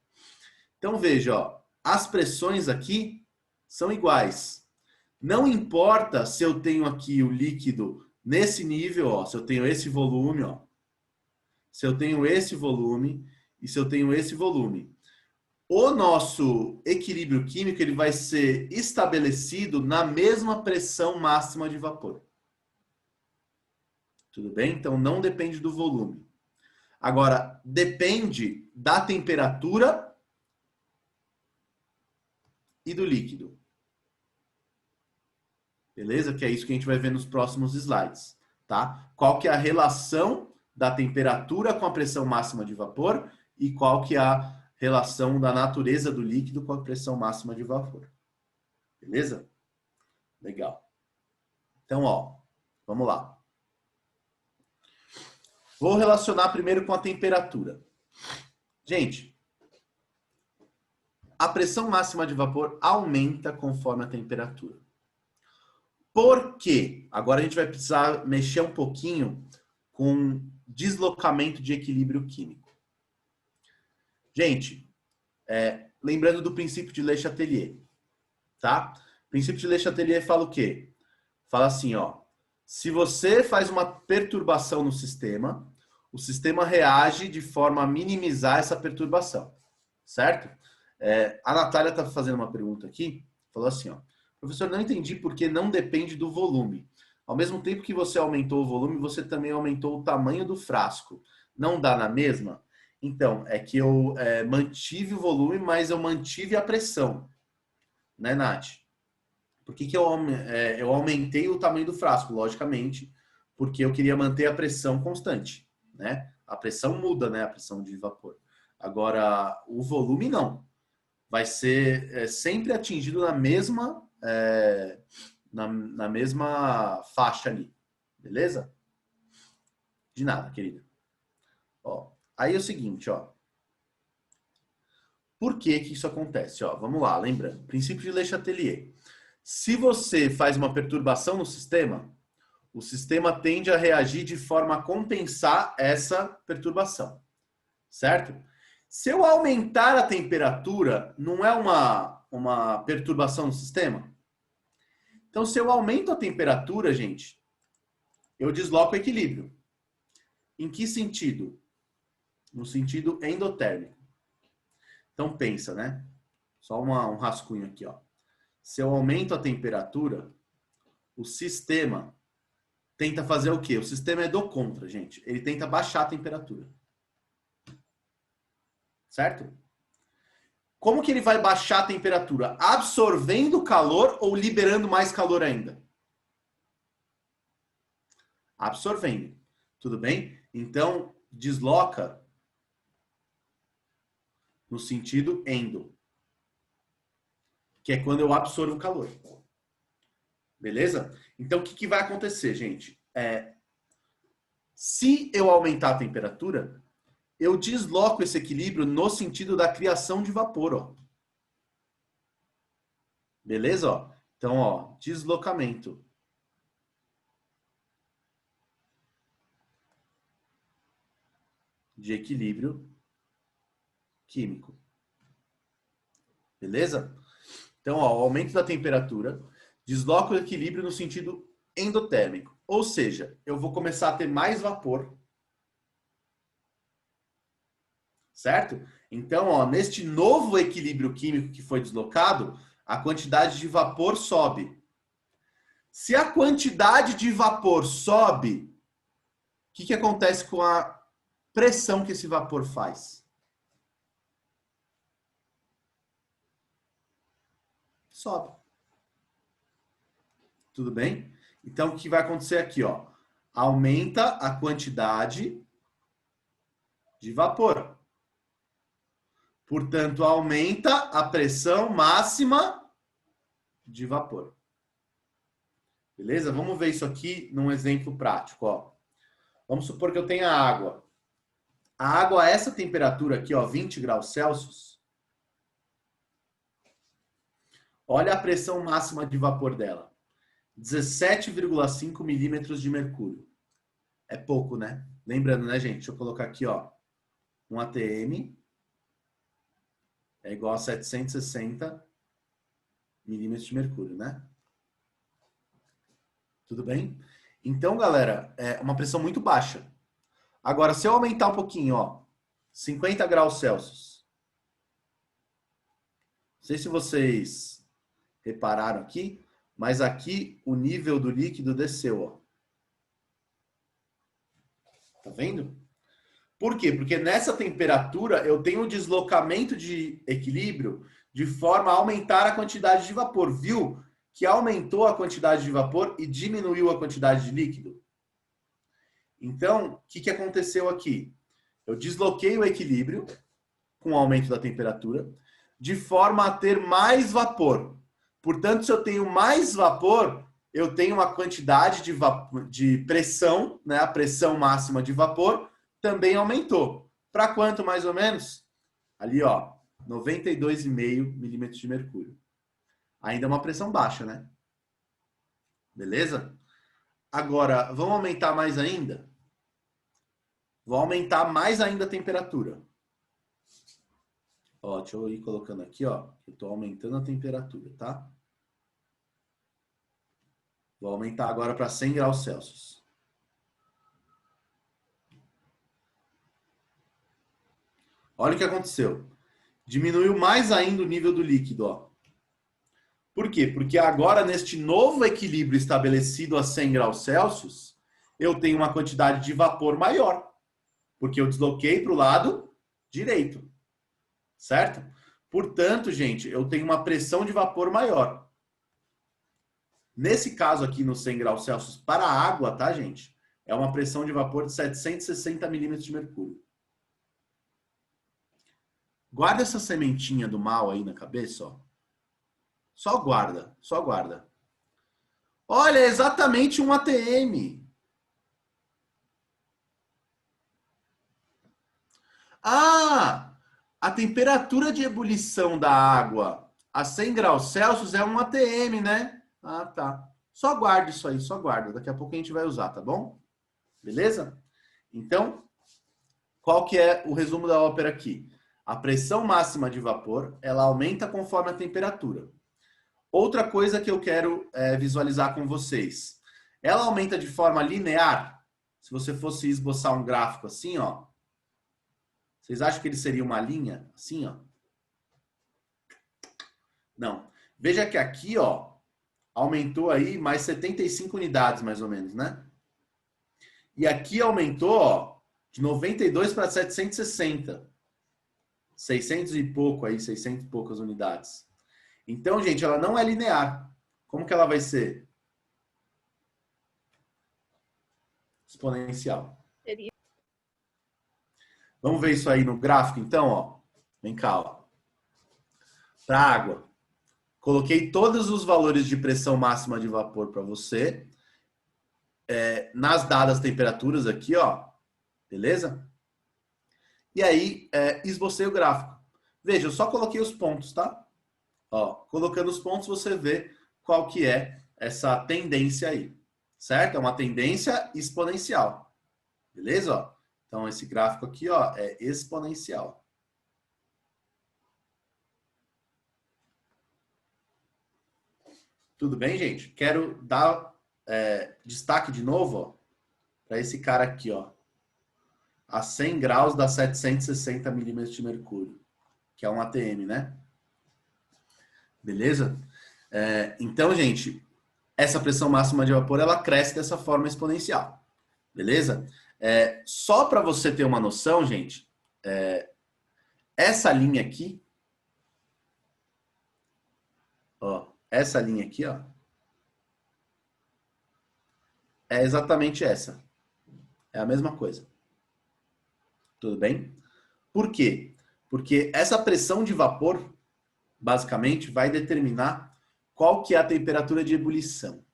Então, veja, ó, as pressões aqui são iguais. Não importa se eu tenho aqui o líquido nesse nível, ó, se eu tenho esse volume, ó, se eu tenho esse volume e se eu tenho esse volume. O nosso equilíbrio químico ele vai ser estabelecido na mesma pressão máxima de vapor. Tudo bem? Então, não depende do volume. Agora, depende da temperatura e do líquido. Beleza? Que é isso que a gente vai ver nos próximos slides. Tá? Qual que é a relação da temperatura com a pressão máxima de vapor e qual que é a relação da natureza do líquido com a pressão máxima de vapor. Beleza? Legal. Então, ó, vamos lá. Vou relacionar primeiro com a temperatura. Gente, a pressão máxima de vapor aumenta conforme a temperatura. Por quê? Agora a gente vai precisar mexer um pouquinho com deslocamento de equilíbrio químico. Gente, lembrando do princípio de Le Chatelier, tá? O princípio de Le Chatelier fala o quê? Fala assim, ó. Se você faz uma perturbação no sistema, o sistema reage de forma a minimizar essa perturbação, certo? A Natália está fazendo uma pergunta aqui, falou assim, ó. Professor, não entendi porque não depende do volume. Ao mesmo tempo que você aumentou o volume, você também aumentou o tamanho do frasco. Não dá na mesma? Então, é que eu mantive o volume, mas eu mantive a pressão. Né, Nath? Por que eu aumentei o tamanho do frasco? Logicamente, porque eu queria manter a pressão constante. Né? A pressão muda, né? A pressão de vapor. Agora, o volume não. Vai ser sempre atingido na mesma, na mesma faixa ali. Beleza? De nada, querida. Ó, aí é o seguinte, ó. Por que que isso acontece? Ó, vamos lá, lembrando. Princípio de Le Chatelier. Se você faz uma perturbação no sistema, o sistema tende a reagir de forma a compensar essa perturbação. Certo? Se eu aumentar a temperatura, não é uma perturbação no sistema? Então, se eu aumento a temperatura, gente, eu desloco o equilíbrio. Em que sentido? No sentido endotérmico. Então, pensa, né? Só um rascunho aqui, ó. Se eu aumento a temperatura, o sistema tenta fazer o quê? O sistema é do contra, gente. Ele tenta baixar a temperatura. Certo? Como que ele vai baixar a temperatura? Absorvendo calor ou liberando mais calor ainda? Absorvendo. Tudo bem? Então, desloca no sentido endo. Que é quando eu absorvo o calor. Beleza? Então, o que vai acontecer, gente? Se eu aumentar a temperatura, eu desloco esse equilíbrio no sentido da criação de vapor, ó. Beleza? Ó? Então, ó, deslocamento. De equilíbrio químico. Beleza? Então, ó, o aumento da temperatura desloca o equilíbrio no sentido endotérmico. Ou seja, eu vou começar a ter mais vapor. Certo? Então, ó, neste novo equilíbrio químico que foi deslocado, a quantidade de vapor sobe. Se a quantidade de vapor sobe, o que acontece com a pressão que esse vapor faz? Sobe. Tudo bem? Então, o que vai acontecer aqui, ó? Aumenta a quantidade de vapor. Portanto, aumenta a pressão máxima de vapor. Beleza? Vamos ver isso aqui num exemplo prático, ó. Vamos supor que eu tenha água. A água a essa temperatura aqui, ó, 20 graus Celsius, Olha a pressão máxima de vapor dela. 17,5 milímetros de mercúrio. É pouco, né? Lembrando, né, gente? Deixa eu colocar aqui, ó. Um ATM é igual a 760 milímetros de mercúrio, né? Tudo bem? Então, galera, é uma pressão muito baixa. Agora, se eu aumentar um pouquinho, ó, 50 graus Celsius. Não sei se vocês repararam aqui, mas aqui o nível do líquido desceu, ó. Tá vendo? Por quê? Porque nessa temperatura eu tenho um deslocamento de equilíbrio de forma a aumentar a quantidade de vapor. Viu que aumentou a quantidade de vapor e diminuiu a quantidade de líquido? Então, o que aconteceu aqui? Eu desloquei o equilíbrio com o aumento da temperatura de forma a ter mais vapor. Portanto, se eu tenho mais vapor, eu tenho uma quantidade de pressão, né? A pressão máxima de vapor também aumentou. Para quanto, mais ou menos? Ali, ó, 92,5 milímetros de mercúrio. Ainda é uma pressão baixa, né? Beleza? Agora, vamos aumentar mais ainda? Vou aumentar mais ainda a temperatura. Ó, deixa eu ir colocando aqui, ó. Eu estou aumentando a temperatura, tá? Vou aumentar agora para 100 graus Celsius. Olha o que aconteceu. Diminuiu mais ainda o nível do líquido, ó. Por quê? Porque agora, neste novo equilíbrio estabelecido a 100 graus Celsius, eu tenho uma quantidade de vapor maior. Porque eu desloquei para o lado direito. Certo? Portanto, gente, eu tenho uma pressão de vapor maior. Nesse caso aqui, no 100 graus Celsius, para a água, tá, gente? É uma pressão de vapor de 760 milímetros de mercúrio. Guarda essa sementinha do mal aí na cabeça, ó. Só guarda, só guarda. Olha, é exatamente um ATM. Ah, a temperatura de ebulição da água a 100 graus Celsius é um ATM, né? Ah, tá. Só guarda isso aí, só guarda. Daqui a pouco a gente vai usar, tá bom? Beleza? Então, qual que é o resumo da ópera aqui? A pressão máxima de vapor, ela aumenta conforme a temperatura. Outra coisa que eu quero visualizar com vocês. Ela aumenta de forma linear? Se você fosse esboçar um gráfico assim, ó. Vocês acham que ele seria uma linha? Assim, ó. Não. Veja que aqui, ó, aumentou aí mais 75 unidades, mais ou menos, né? E aqui aumentou, ó, de 92 para 760. 600 e pouco aí, 600 e poucas unidades. Então, gente, ela não é linear. Como que ela vai ser? Exponencial. Vamos ver isso aí no gráfico, então, ó. Vem cá, ó. Para água. Coloquei todos os valores de pressão máxima de vapor para você. Nas dadas temperaturas aqui, ó. Beleza? E aí, esbocei o gráfico. Veja, eu só coloquei os pontos, tá? Ó, colocando os pontos, você vê qual que é essa tendência aí. Certo? É uma tendência exponencial. Beleza? Ó? Então, esse gráfico aqui, ó, é exponencial. Tudo bem, gente? Quero dar destaque de novo para esse cara aqui, ó. A 100 graus dá 760 milímetros de mercúrio, que é um ATM, né? Beleza? Então, gente, essa pressão máxima de vapor, ela cresce dessa forma exponencial. Beleza? Só para você ter uma noção, gente, essa linha aqui, ó, essa linha aqui, ó, é exatamente essa. É a mesma coisa. Tudo bem? Por quê? Porque essa pressão de vapor, basicamente, vai determinar qual que é a temperatura de ebulição.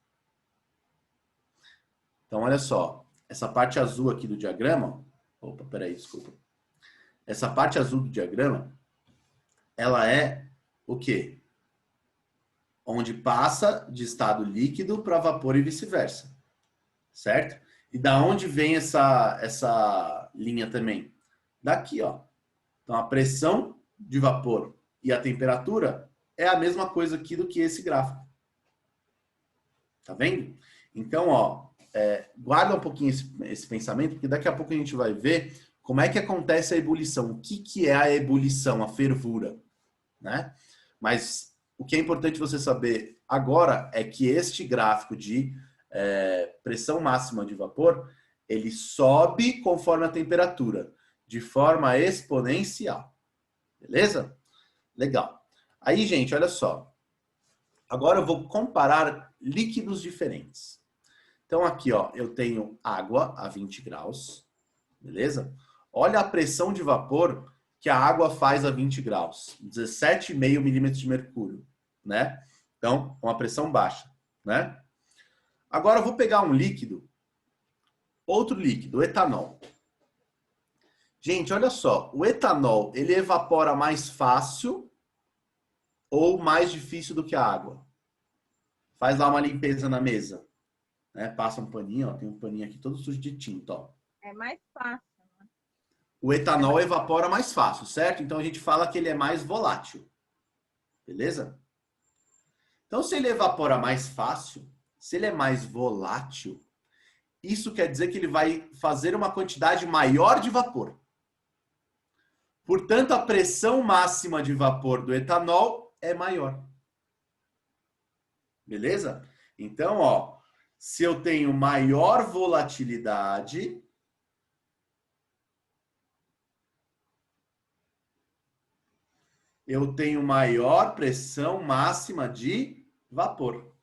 Então, olha só. Essa parte azul aqui do diagrama... Opa, peraí, desculpa. Essa parte azul do diagrama, ela é o quê? onde passa de estado líquido para vapor e vice-versa, certo? E da onde vem essa linha também? Daqui, ó. Então, a pressão de vapor e a temperatura é a mesma coisa aqui do que esse gráfico. Tá vendo? Então, ó, guarda um pouquinho esse pensamento, porque daqui a pouco a gente vai ver como é que acontece a ebulição. O que é a ebulição, a fervura, né? Mas o que é importante você saber agora é que este gráfico de pressão máxima de vapor, ele sobe conforme a temperatura, de forma exponencial. Beleza? Legal. Aí, gente, olha só. Agora eu vou comparar líquidos diferentes. Então, aqui, ó, eu tenho água a 20 graus, beleza? Olha a pressão de vapor que a água faz a 20 graus, 17,5 milímetros de mercúrio, né? Então, uma pressão baixa, né? Agora eu vou pegar um líquido, outro líquido, o etanol. Gente, olha só, o etanol, ele evapora mais fácil ou mais difícil do que a água? Faz lá uma limpeza na mesa, né? Passa um paninho, ó, tem um paninho aqui todo sujo de tinta, ó. É mais fácil. O etanol evapora mais fácil, certo? Então a gente fala que ele é mais volátil. Beleza? Então, se ele evapora mais fácil, se ele é mais volátil, isso quer dizer que ele vai fazer uma quantidade maior de vapor. Portanto, a pressão máxima de vapor do etanol é maior. Beleza? Então, ó, se eu tenho maior volatilidade, eu tenho maior pressão máxima de vapor.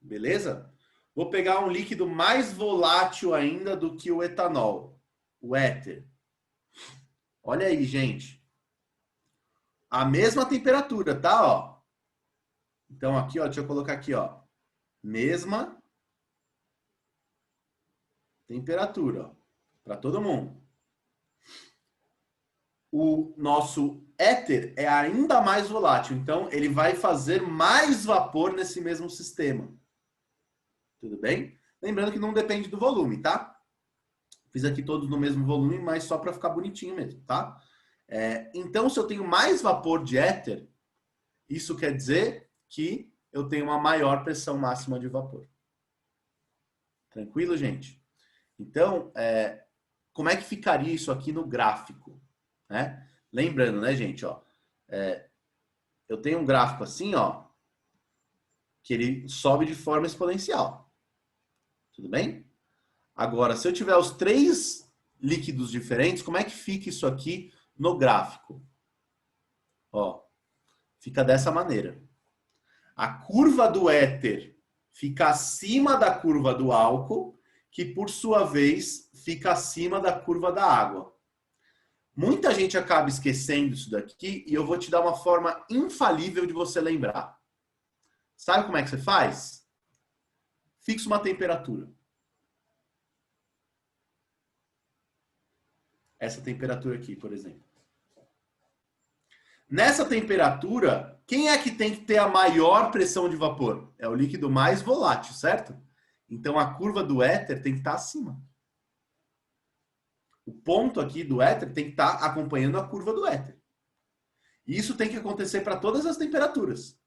Beleza? Vou pegar um líquido mais volátil ainda do que o etanol, o éter. Olha aí, gente. A mesma temperatura, tá? Ó. Então, aqui, ó, deixa eu colocar aqui, ó. Mesma temperatura, ó, para todo mundo. O nosso éter é ainda mais volátil, então ele vai fazer mais vapor nesse mesmo sistema. Tudo bem? Lembrando que não depende do volume, tá? Fiz aqui todos no mesmo volume, mas só para ficar bonitinho mesmo, tá? Então, se eu tenho mais vapor de éter, isso quer dizer que eu tenho uma maior pressão máxima de vapor. Tranquilo, gente? Então, como é que ficaria isso aqui no gráfico? Né? Lembrando, né, gente? Ó, eu tenho um gráfico assim, ó, que ele sobe de forma exponencial. Tudo bem? Agora, se eu tiver os três líquidos diferentes, como é que fica isso aqui no gráfico? Ó, fica dessa maneira. A curva do éter fica acima da curva do álcool, que por sua vez fica acima da curva da água. Muita gente acaba esquecendo isso daqui e eu vou te dar uma forma infalível de você lembrar. Sabe como é que você faz? Fixa uma temperatura. Essa temperatura aqui, por exemplo. Nessa temperatura, quem é que tem que ter a maior pressão de vapor? É o líquido mais volátil, certo? Então a curva do éter tem que estar acima. O ponto aqui do éter tem que estar acompanhando a curva do éter. E isso tem que acontecer para todas as temperaturas.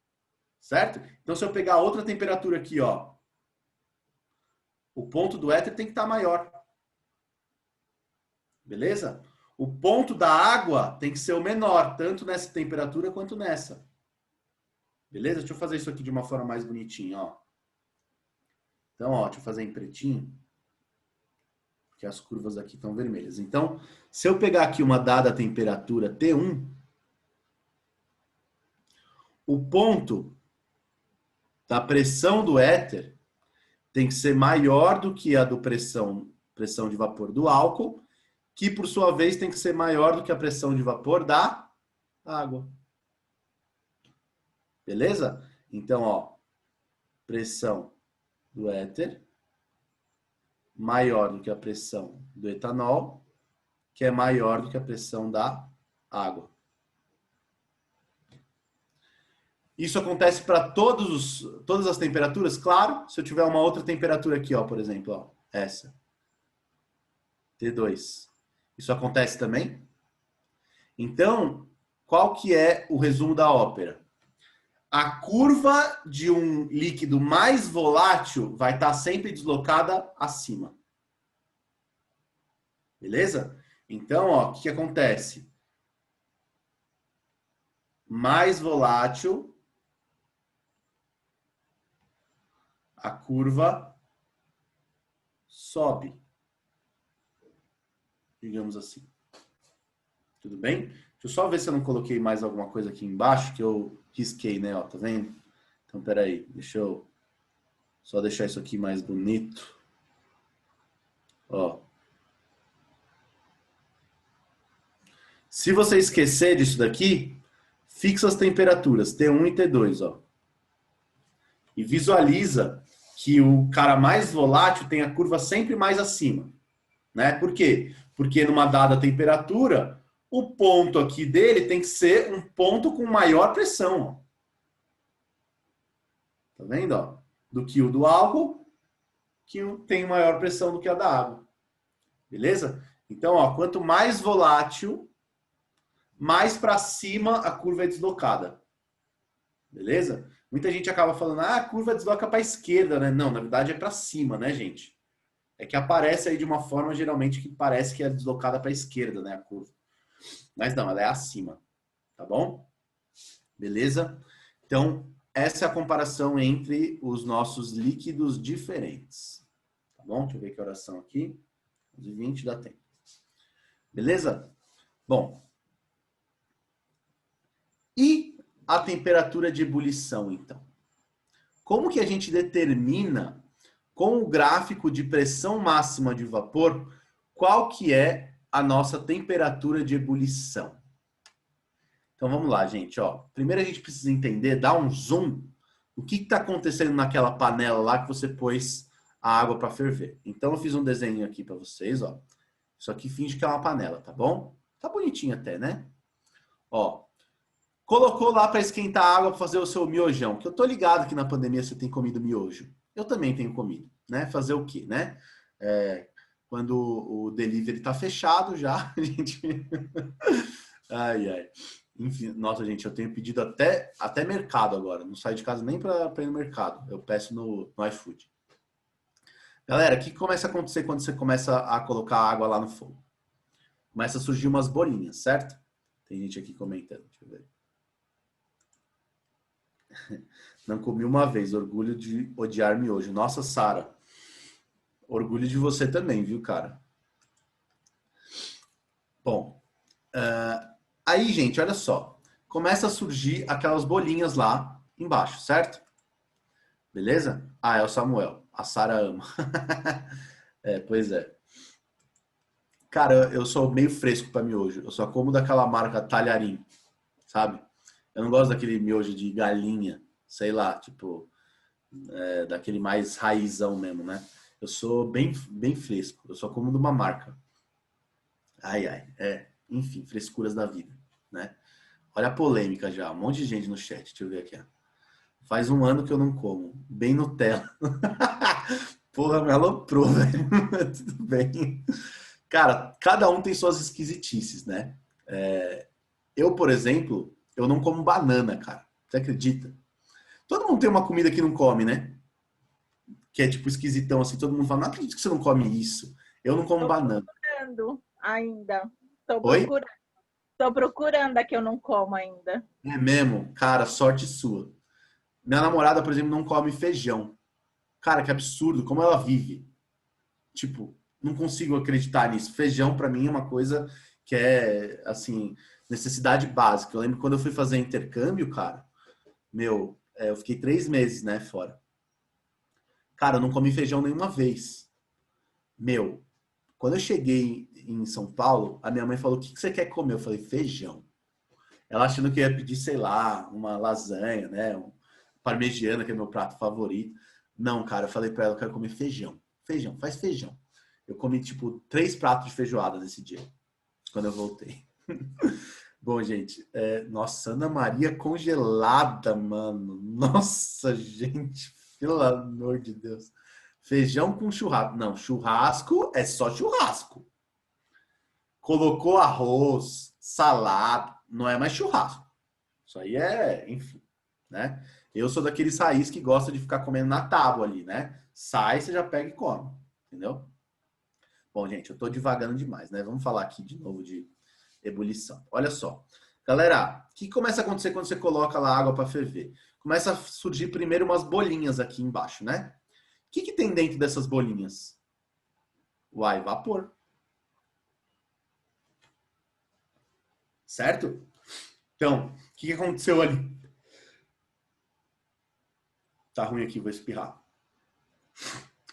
Certo? Então, se eu pegar outra temperatura aqui, ó, o ponto do éter tem que estar maior. Beleza? O ponto da água tem que ser o menor, tanto nessa temperatura quanto nessa. Beleza? Deixa eu fazer isso aqui de uma forma mais bonitinha, ó. Então, ó, deixa eu fazer em pretinho, porque as curvas aqui estão vermelhas. Então, se eu pegar aqui uma dada temperatura T1, o ponto da pressão do éter tem que ser maior do que a do pressão de vapor do álcool, que por sua vez tem que ser maior do que a pressão de vapor da água. Beleza? Então, ó, pressão do éter maior do que a pressão do etanol, que é maior do que a pressão da água. Isso acontece para todas as temperaturas? Claro, se eu tiver uma outra temperatura aqui, ó, por exemplo, ó, essa, T2. Isso acontece também? Então, qual que é o resumo da ópera? A curva de um líquido mais volátil vai estar sempre deslocada acima. Beleza? Então, ó, o que acontece? Mais volátil, a curva sobe. Digamos assim. Tudo bem? Deixa eu só ver se eu não coloquei mais alguma coisa aqui embaixo, que eu risquei, né? Ó, tá vendo? Então, peraí. Deixa eu só deixar isso aqui mais bonito. Ó. Se você esquecer disso daqui, fixa as temperaturas, T1 e T2, ó. E visualiza que o cara mais volátil tem a curva sempre mais acima, né? Por quê? Porque numa dada temperatura, o ponto aqui dele tem que ser um ponto com maior pressão, ó. Tá vendo, ó? Do que o do álcool, que tem maior pressão do que a da água. Beleza? Então, ó, quanto mais volátil, mais para cima a curva é deslocada. Beleza? Muita gente acaba falando, ah, a curva desloca para a esquerda, né? Não, na verdade é para cima, né, gente? É que aparece aí de uma forma, geralmente, que parece que é deslocada para a esquerda, né, a curva. Mas não, ela é acima. Tá bom? Beleza? Então, essa é a comparação entre os nossos líquidos diferentes. Tá bom? Deixa eu ver que horas são aqui. 11h20 dá tempo. Beleza? Bom. E a temperatura de ebulição, então? Como que a gente determina, com o gráfico de pressão máxima de vapor, qual que é a nossa temperatura de ebulição? Então vamos lá, gente. Ó. Primeiro a gente precisa entender, dar um zoom, o que está acontecendo naquela panela lá que você pôs a água para ferver. Então eu fiz um desenho aqui para vocês, ó. Isso aqui finge que é uma panela, tá bom? Tá bonitinho até, né? Ó, colocou lá para esquentar a água para fazer o seu miojão. Que eu tô ligado que na pandemia você tem comido miojo. Eu também tenho comido, né? Fazer o quê, né? Quando o delivery tá fechado já, a gente... Ai, ai. Enfim, nossa, gente, eu tenho pedido até mercado agora. Não saio de casa nem para ir no mercado. Eu peço no iFood. Galera, o que começa a acontecer quando você começa a colocar água lá no fogo? Começa a surgir umas bolinhas, certo? Tem gente aqui comentando. Deixa eu ver. Não comi uma vez. Orgulho de odiar miojo. Nossa, Sara. Orgulho de você também, viu, cara? Bom. Aí, gente, olha só. Começa a surgir aquelas bolinhas lá embaixo, certo? Beleza? Ah, é o Samuel. A Sara ama. Pois é. Cara, eu sou meio fresco pra miojo. Eu só como daquela marca Talharim, sabe? Eu não gosto daquele miojo de galinha, sei lá, tipo, daquele mais raizão mesmo, né? Eu sou bem, bem fresco. Eu só como de uma marca. Ai, ai. Enfim, frescuras da vida, né? Olha a polêmica já. Um monte de gente no chat. Deixa eu ver aqui, ó. Faz um ano que eu não como. Bem Nutella. Porra, me aloprou, velho. Tudo bem. Cara, cada um tem suas esquisitices, né? Eu, por exemplo, eu não como banana, cara. Você acredita? Todo mundo tem uma comida que não come, né? Que é tipo esquisitão, assim. Todo mundo fala, não acredito que você não come isso. Eu não como Tô banana. procurando ainda. Tô Oi? procurando. Tô procurando a que eu não como ainda. É mesmo? Cara, sorte sua. Minha namorada, por exemplo, não come feijão. Cara, que absurdo. Como ela vive? Tipo, não consigo acreditar nisso. Feijão, pra mim, é uma coisa que é, assim, necessidade básica. Eu lembro quando eu fui fazer intercâmbio, cara, meu, eu fiquei 3 meses, né, fora. Cara, eu não comi feijão nenhuma vez. Meu, quando eu cheguei em São Paulo, a minha mãe falou, o que você quer comer? Eu falei, feijão. Ela achando que eu ia pedir, sei lá, uma lasanha, né, um parmegiana, que é meu prato favorito. Não, cara, eu falei pra ela, eu quero comer feijão. Feijão, faz feijão. Eu comi, tipo, 3 pratos de feijoada nesse dia, quando eu voltei. Bom, gente, nossa, Ana Maria congelada, mano. Nossa, gente, pelo amor de Deus. Feijão com churrasco. Não, churrasco é só churrasco. Colocou arroz, salada, não é mais churrasco. Isso aí enfim, né? Eu sou daqueles raiz que gosta de ficar comendo na tábua ali, né? Sai, você já pega e come, entendeu? Bom, gente, eu tô divagando demais, né? Vamos falar aqui de novo de ebulição. Olha só. Galera, o que começa a acontecer quando você coloca lá água para ferver? Começa a surgir primeiro umas bolinhas aqui embaixo, né? O que tem dentro dessas bolinhas? Uai, vapor. Certo? Então, o que aconteceu ali? Tá ruim aqui, vou espirrar.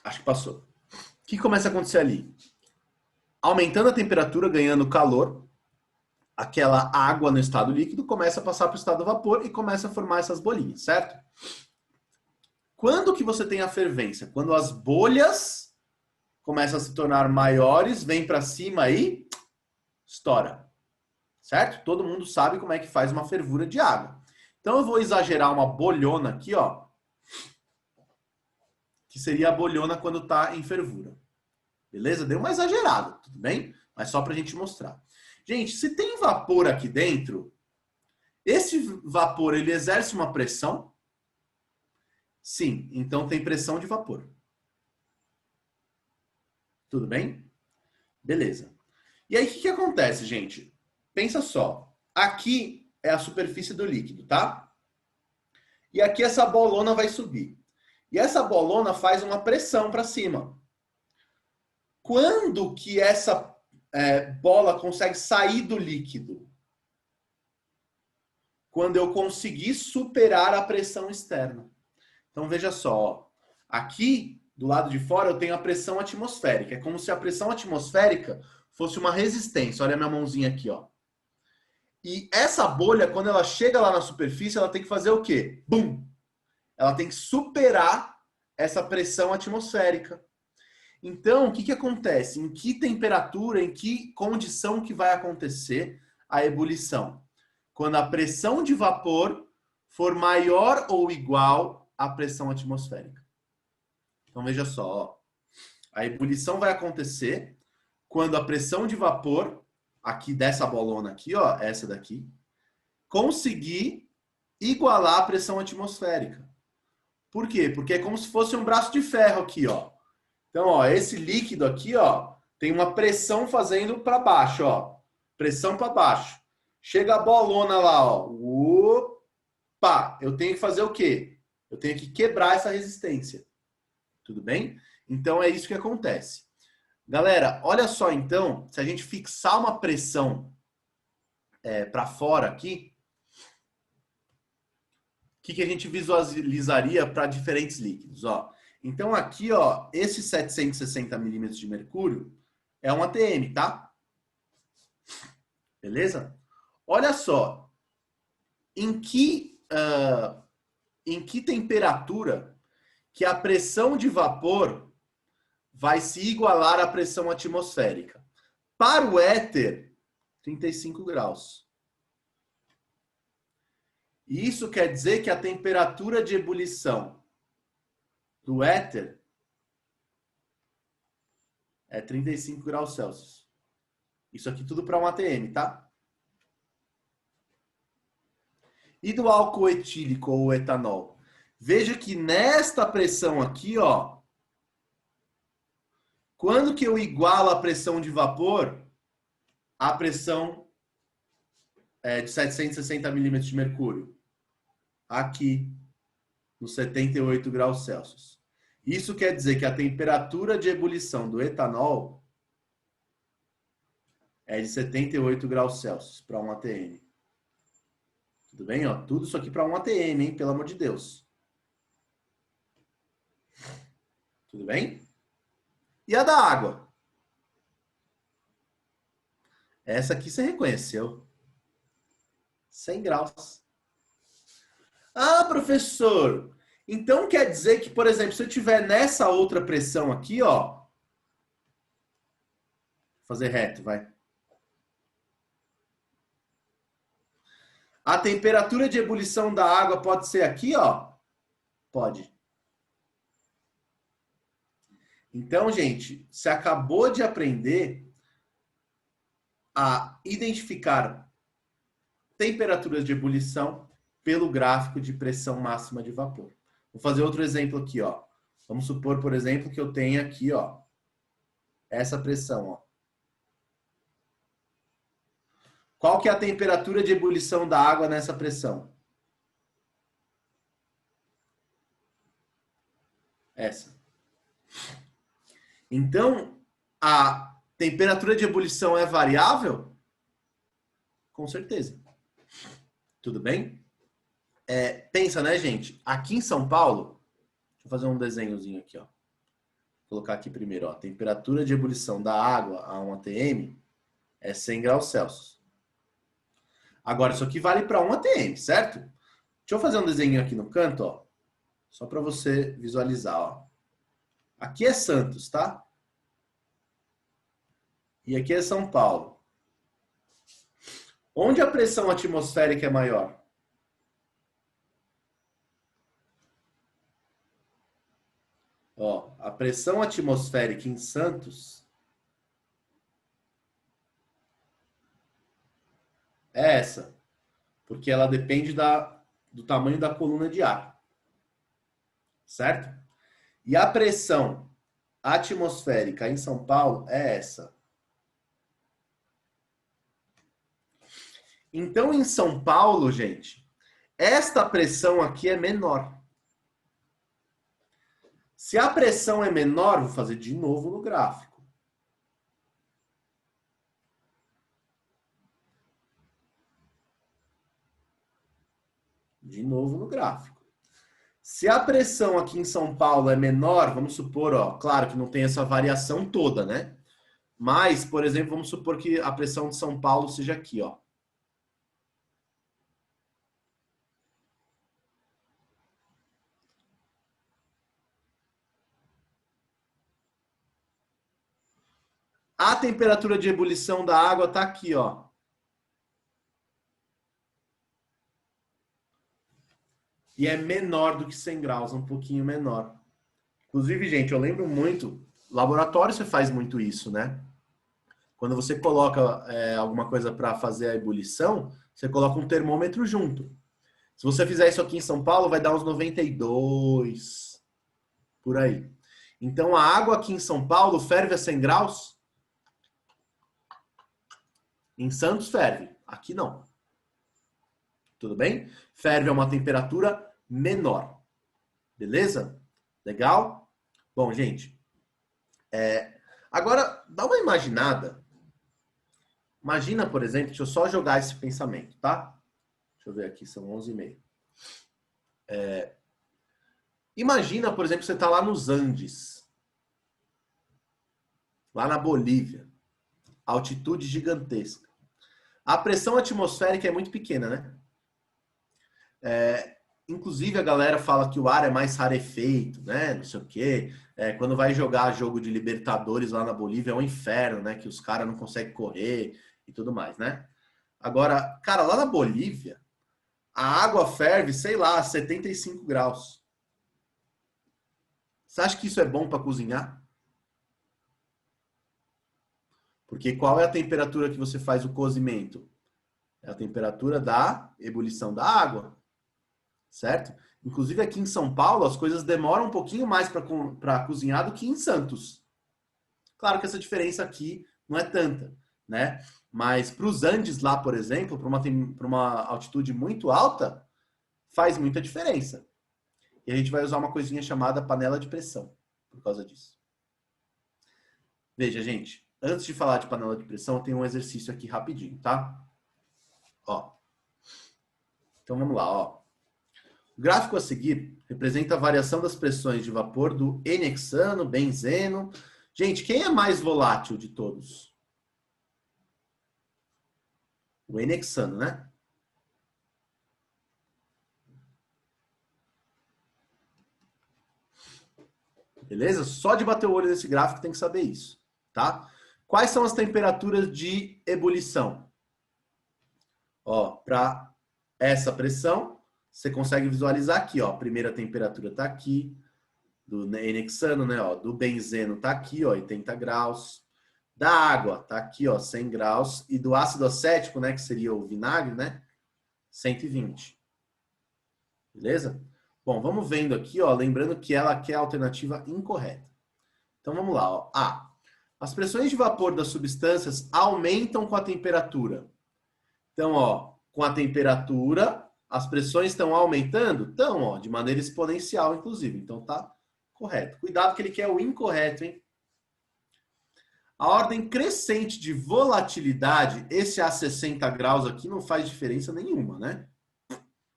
Acho que passou. O que começa a acontecer ali? Aumentando a temperatura, ganhando calor, aquela água no estado líquido começa a passar para o estado vapor e começa a formar essas bolinhas, certo? Quando que você tem a fervência? Quando as bolhas começam a se tornar maiores, vem para cima e estoura. Certo? Todo mundo sabe como é que faz uma fervura de água. Então eu vou exagerar uma bolhona aqui, ó. Que seria a bolhona quando está em fervura. Beleza? Deu uma exagerada, tudo bem? Mas só para a gente mostrar. Gente, se tem vapor aqui dentro, esse vapor, ele exerce uma pressão? Sim, então tem pressão de vapor. Tudo bem? Beleza. E aí, o que acontece, gente? Pensa só. Aqui é a superfície do líquido, tá? E aqui essa bolona vai subir. E essa bolona faz uma pressão para cima. Quando que essa bola consegue sair do líquido? Quando eu conseguir superar a pressão externa. Então veja só, ó. Aqui do lado de fora eu tenho a pressão atmosférica. É como se a pressão atmosférica fosse uma resistência. Olha a minha mãozinha aqui, ó. E essa bolha, quando ela chega lá na superfície, ela tem que fazer o quê? Bum! Ela tem que superar essa pressão atmosférica. Então, o que acontece? Em que temperatura, em que condição que vai acontecer a ebulição? Quando a pressão de vapor for maior ou igual à pressão atmosférica. Então, veja só. Ó. A ebulição vai acontecer quando a pressão de vapor, aqui dessa bolona aqui, ó, essa daqui, conseguir igualar a pressão atmosférica. Por quê? Porque é como se fosse um braço de ferro aqui, ó. Então, ó, esse líquido aqui, ó, tem uma pressão fazendo para baixo, ó. Pressão para baixo. Chega a bolona lá, ó. Opa! Eu tenho que fazer o quê? Eu tenho que quebrar essa resistência. Tudo bem? Então, é isso que acontece. Galera, olha só, então, se a gente fixar uma pressão para fora aqui, o que a gente visualizaria para diferentes líquidos? Ó. Então aqui, ó, esse 760 milímetros de mercúrio é um ATM, tá? Beleza? Olha só, em que temperatura que a pressão de vapor vai se igualar à pressão atmosférica? Para o éter, 35 graus. Isso quer dizer que a temperatura de ebulição do éter é 35 graus Celsius. Isso aqui tudo para um ATM, tá? E do álcool etílico ou etanol? Veja que nesta pressão aqui, ó, quando que eu igualo a pressão de vapor à pressão de 760 milímetros de mercúrio? Aqui, nos 78 graus Celsius. Isso quer dizer que a temperatura de ebulição do etanol é de 78 graus Celsius para um ATM. Tudo bem? Ó, tudo isso aqui para um ATM, hein? Pelo amor de Deus. Tudo bem? E a da água? Essa aqui você reconheceu. 100 graus. Ah, professor, então quer dizer que, por exemplo, se eu tiver nessa outra pressão aqui, ó, vou fazer reto, vai. A temperatura de ebulição da água pode ser aqui, ó? Pode. Então, gente, você acabou de aprender a identificar temperaturas de ebulição pelo gráfico de pressão máxima de vapor. Vou fazer outro exemplo aqui, ó. Vamos supor, por exemplo, que eu tenha aqui, ó, essa pressão, ó. Qual que é a temperatura de ebulição da água nessa pressão? Essa. Então, a temperatura de ebulição é variável? Com certeza. Tudo bem? Pensa, né, gente? Aqui em São Paulo, deixa eu fazer um desenhozinho aqui, ó. Vou colocar aqui primeiro, ó. Temperatura de ebulição da água a 1 atm é 100 graus Celsius. Agora, isso aqui vale para 1 atm, certo? Deixa eu fazer um desenho aqui no canto, ó. Só para você visualizar, ó. Aqui é Santos, tá? E aqui é São Paulo. Onde a pressão atmosférica é maior? Ó, a pressão atmosférica em Santos é essa, porque ela depende do tamanho da coluna de ar, certo? E a pressão atmosférica em São Paulo é essa. Então, em São Paulo, gente, esta pressão aqui é menor. Se a pressão é menor, vou fazer de novo no gráfico. De novo no gráfico. Se a pressão aqui em São Paulo é menor, vamos supor, ó, claro que não tem essa variação toda, né? Mas, por exemplo, vamos supor que a pressão de São Paulo seja aqui, ó. A temperatura de ebulição da água está aqui, ó. E é menor do que 100 graus, um pouquinho menor. Inclusive, gente, eu lembro muito, laboratório você faz muito isso, né? Quando você coloca alguma coisa para fazer a ebulição, você coloca um termômetro junto. Se você fizer isso aqui em São Paulo, vai dar uns 92, por aí. Então, a água aqui em São Paulo ferve a 100 graus? Em Santos ferve, aqui não. Tudo bem? Ferve a uma temperatura menor. Beleza? Legal? Bom, gente. Agora, dá uma imaginada. Imagina, por exemplo, deixa eu só jogar esse pensamento, tá? Deixa eu ver aqui, são 11h30. Imagina, por exemplo, você está lá nos Andes. Lá na Bolívia. Altitude gigantesca. A pressão atmosférica é muito pequena, né? Inclusive, a galera fala que o ar é mais rarefeito, né? Não sei o quê. Quando vai jogar jogo de Libertadores lá na Bolívia, é um inferno, né? Que os caras não conseguem correr e tudo mais, né? Agora, cara, lá na Bolívia, a água ferve, sei lá, 75 graus. Você acha que isso é bom para cozinhar? Porque qual é a temperatura que você faz o cozimento? É a temperatura da ebulição da água. Certo? Inclusive aqui em São Paulo, as coisas demoram um pouquinho mais para cozinhar do que em Santos. Claro que essa diferença aqui não é tanta, né? Mas para os Andes lá, por exemplo, para uma altitude muito alta, faz muita diferença. E a gente vai usar uma coisinha chamada panela de pressão por causa disso. Veja, gente, antes de falar de panela de pressão, tem um exercício aqui rapidinho, tá? Ó. Então vamos lá, ó. O gráfico a seguir representa a variação das pressões de vapor do N-hexano, benzeno. Gente, quem é mais volátil de todos? O N-hexano, né? Beleza? Só de bater o olho nesse gráfico tem que saber isso, tá? Quais são as temperaturas de ebulição? Ó, para essa pressão, você consegue visualizar aqui, ó. A primeira temperatura está aqui, do N-hexano, né? Ó, do benzeno está aqui, ó, 80 graus. Da água está aqui, ó, 100 graus. E do ácido acético, né, que seria o vinagre, né? 120. Beleza? Bom, vamos vendo aqui, ó, lembrando que ela aqui é a alternativa incorreta. Então vamos lá, ó. A. As pressões de vapor das substâncias aumentam com a temperatura. Então, ó, com a temperatura, as pressões estão aumentando? Estão, ó, de maneira exponencial, inclusive. Então tá correto. Cuidado que ele quer o incorreto, hein? A ordem crescente de volatilidade, esse a 60 graus aqui não faz diferença nenhuma, né?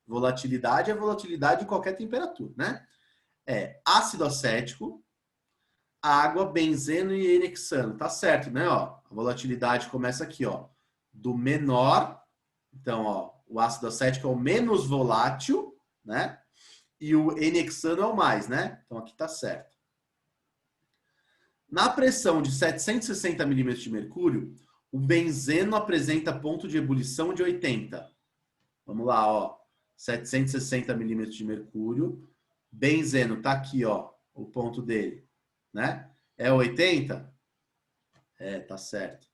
Volatilidade é volatilidade em qualquer temperatura, né? É ácido acético, água, benzeno e N-hexano. Tá certo, né? Ó, a volatilidade começa aqui, ó, do menor. Então, ó, o ácido acético é o menos volátil, né? E o N-hexano é o mais, né? Então, aqui tá certo. Na pressão de 760 milímetros de mercúrio, o benzeno apresenta ponto de ebulição de 80. Vamos lá, ó. 760 milímetros de mercúrio. Benzeno tá aqui, ó, o ponto dele, né? É 80? É, tá certo.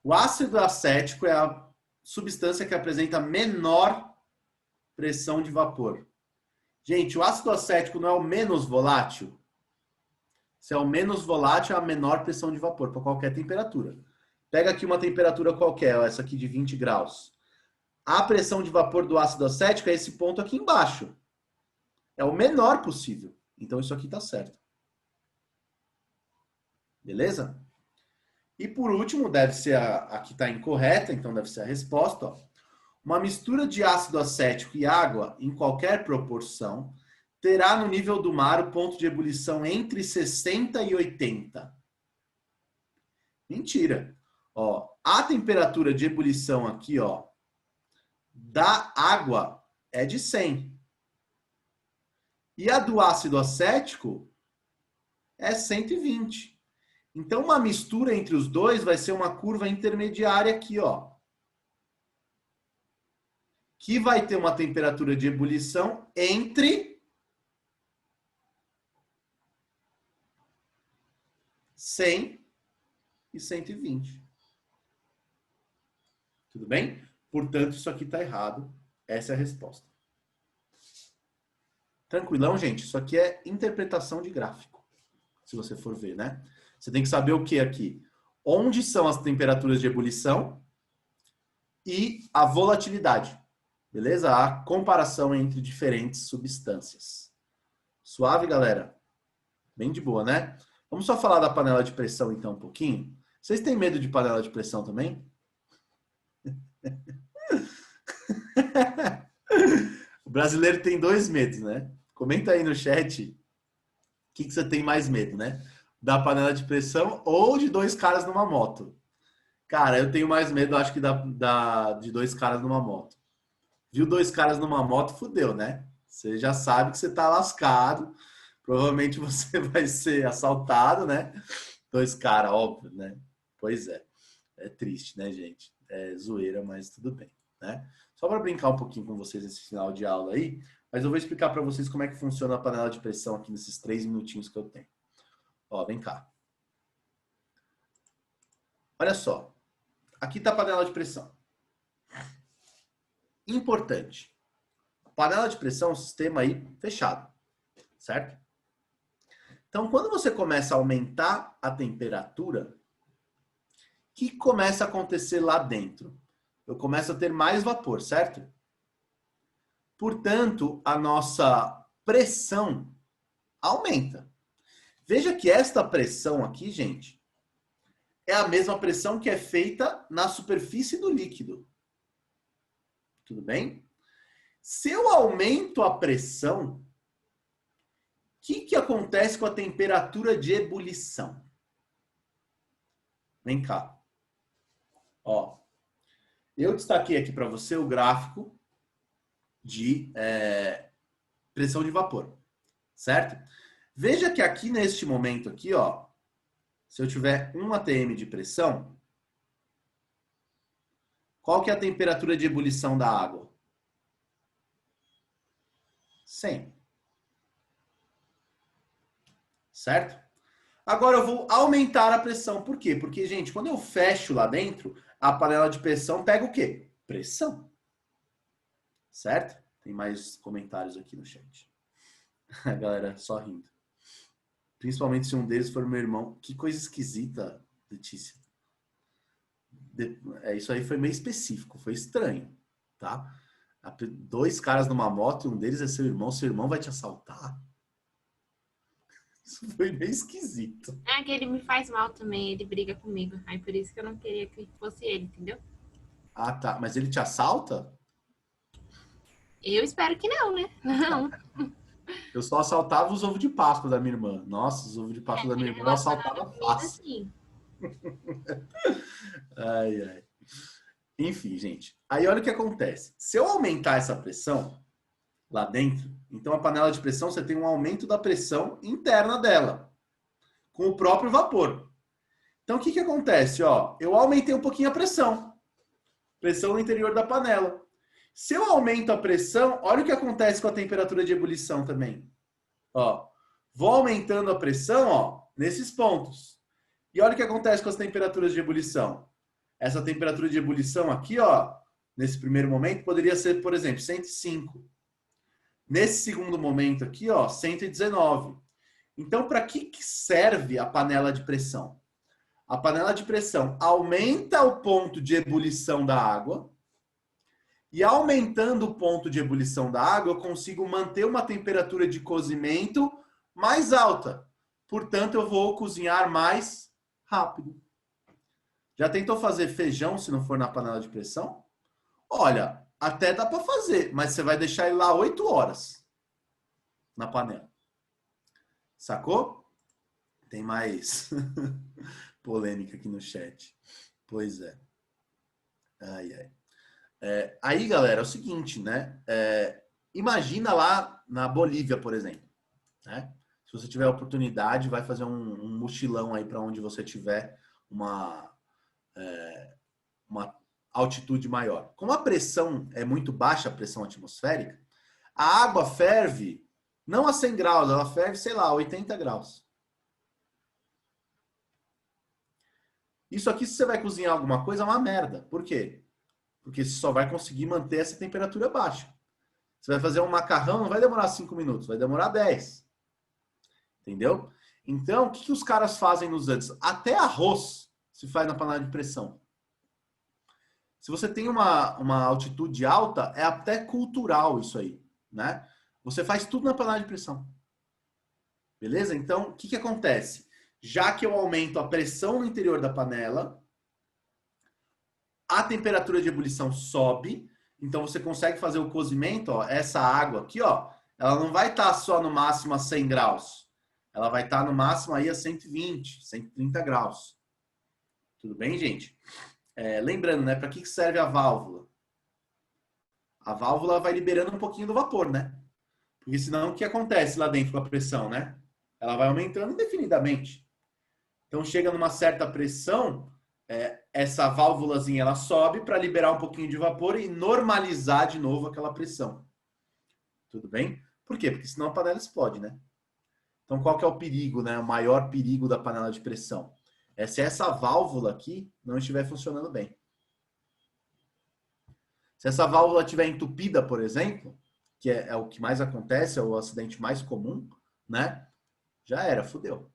O ácido acético é a substância que apresenta menor pressão de vapor. Gente, o ácido acético não é o menos volátil? Se é o menos volátil, é a menor pressão de vapor, para qualquer temperatura. Pega aqui uma temperatura qualquer, ó, essa aqui de 20 graus. A pressão de vapor do ácido acético é esse ponto aqui embaixo. É o menor possível. Então, isso aqui está certo. Beleza? E por último, deve ser a que está incorreta, então deve ser a resposta. Ó. Uma mistura de ácido acético e água, em qualquer proporção, terá no nível do mar o ponto de ebulição entre 60 e 80. Mentira. Ó, a temperatura de ebulição aqui, ó, da água é de 100. E a do ácido acético é 120. Então, uma mistura entre os dois vai ser uma curva intermediária aqui, ó. Que vai ter uma temperatura de ebulição entre 100 e 120. Tudo bem? Portanto, isso aqui está errado. Essa é a resposta. Tranquilão, gente? Isso aqui é interpretação de gráfico. Se você for ver, né? Você tem que saber o que aqui? Onde são as temperaturas de ebulição e a volatilidade. Beleza? A comparação entre diferentes substâncias. Suave, galera? Bem de boa, né? Vamos só falar da panela de pressão, então, um pouquinho. Vocês têm medo de panela de pressão também? O brasileiro tem dois medos, né? Comenta aí no chat o que você tem mais medo, né? Da panela de pressão ou de dois caras numa moto? Cara, eu tenho mais medo, acho que de dois caras numa moto. Viu dois caras numa moto, fudeu, né? Você já sabe que você tá lascado. Provavelmente você vai ser assaltado, né? Dois caras, óbvio, né? Pois é. É triste, né, gente? É zoeira, mas tudo bem, né? Só para brincar um pouquinho com vocês nesse final de aula aí, mas eu vou explicar para vocês como é que funciona a panela de pressão aqui nesses 3 minutinhos que eu tenho. Ó, vem cá. Olha só. Aqui está a panela de pressão. Importante. A panela de pressão é um sistema aí fechado, certo? Então, quando você começa a aumentar a temperatura, o que começa a acontecer lá dentro? Eu começo a ter mais vapor, certo? Portanto, a nossa pressão aumenta. Veja que esta pressão aqui, gente, é a mesma pressão que é feita na superfície do líquido. Tudo bem? Se eu aumento a pressão, o que acontece com a temperatura de ebulição? Vem cá. Ó, eu destaquei aqui para você o gráfico de pressão de vapor, certo? Veja que aqui neste momento aqui, ó, se eu tiver 1 atm de pressão, Qual que é a temperatura de ebulição da água? 100. Certo? Agora eu vou aumentar a pressão. Por quê? Porque, gente, quando eu fecho lá dentro, a panela de pressão pega o quê? Pressão. Certo? Tem mais comentários aqui no chat. A galera só rindo. Principalmente se um deles for meu irmão. Que coisa esquisita, Letícia. Isso aí foi meio específico, foi estranho, tá? 2 caras numa moto e um deles é seu irmão vai te assaltar? Isso foi meio esquisito. É que ele me faz mal também, ele briga comigo. Aí por isso que eu não queria que fosse ele, entendeu? Ah, tá. Mas ele te assalta? Eu espero que não, né? Não. Eu só assaltava os ovos de Páscoa da minha irmã. Nossa, os ovos de Páscoa da minha irmã eu assaltava fácil. Assim. Ai, ai. Enfim, gente. Aí olha o que acontece. Se eu aumentar essa pressão lá dentro, então a panela de pressão você tem um aumento da pressão interna dela, com o próprio vapor. Então o que acontece? Ó, eu aumentei um pouquinho a pressão. Pressão no interior da panela. Se eu aumento a pressão, olha o que acontece com a temperatura de ebulição também. Ó, vou aumentando a pressão, ó, nesses pontos. E olha o que acontece com as temperaturas de ebulição. Essa temperatura de ebulição aqui, ó, nesse primeiro momento, poderia ser, por exemplo, 105. Nesse segundo momento aqui, ó, 119. Então, para que serve a panela de pressão? A panela de pressão aumenta o ponto de ebulição da água e aumentando o ponto de ebulição da água, eu consigo manter uma temperatura de cozimento mais alta. Portanto, eu vou cozinhar mais rápido. Já tentou fazer feijão se não for na panela de pressão? Olha, até dá para fazer, mas você vai deixar ele lá 8 horas na panela. Sacou? Tem mais polêmica aqui no chat. Pois é. Ai, ai. Aí, galera, é o seguinte, né? Imagina lá na Bolívia, por exemplo. Né? Se você tiver a oportunidade, vai fazer um mochilão aí para onde você tiver uma altitude maior. Como a pressão é muito baixa, a pressão atmosférica, a água ferve não a 100 graus, ela ferve, sei lá, a 80 graus. Isso aqui, se você vai cozinhar alguma coisa, é uma merda. Por quê? Porque você só vai conseguir manter essa temperatura baixa. Você vai fazer um macarrão, não vai demorar 5 minutos, vai demorar 10. Entendeu? Então, o que os caras fazem nos antes? Até arroz se faz na panela de pressão. Se você tem uma altitude alta, é até cultural isso aí, né? Você faz tudo na panela de pressão. Beleza? Então, o que acontece? Já que eu aumento a pressão no interior da panela, a temperatura de ebulição sobe, então você consegue fazer o cozimento, ó, essa água aqui, ó, ela não vai estar só no máximo a 100 graus. Ela vai estar no máximo aí a 120, 130 graus. Tudo bem, gente? Lembrando, né, para que serve a válvula? A válvula vai liberando um pouquinho do vapor, né? Porque senão o que acontece lá dentro com a pressão, né? Ela vai aumentando indefinidamente. Então chega numa certa pressão, essa válvulazinha ela sobe para liberar um pouquinho de vapor e normalizar de novo aquela pressão. Tudo bem? Por quê? Porque senão a panela explode, né? Então qual que é o perigo, né? O maior perigo da panela de pressão? É se essa válvula aqui não estiver funcionando bem. Se essa válvula estiver entupida, por exemplo, que é o que mais acontece, é o acidente mais comum, né? Já era, fudeu.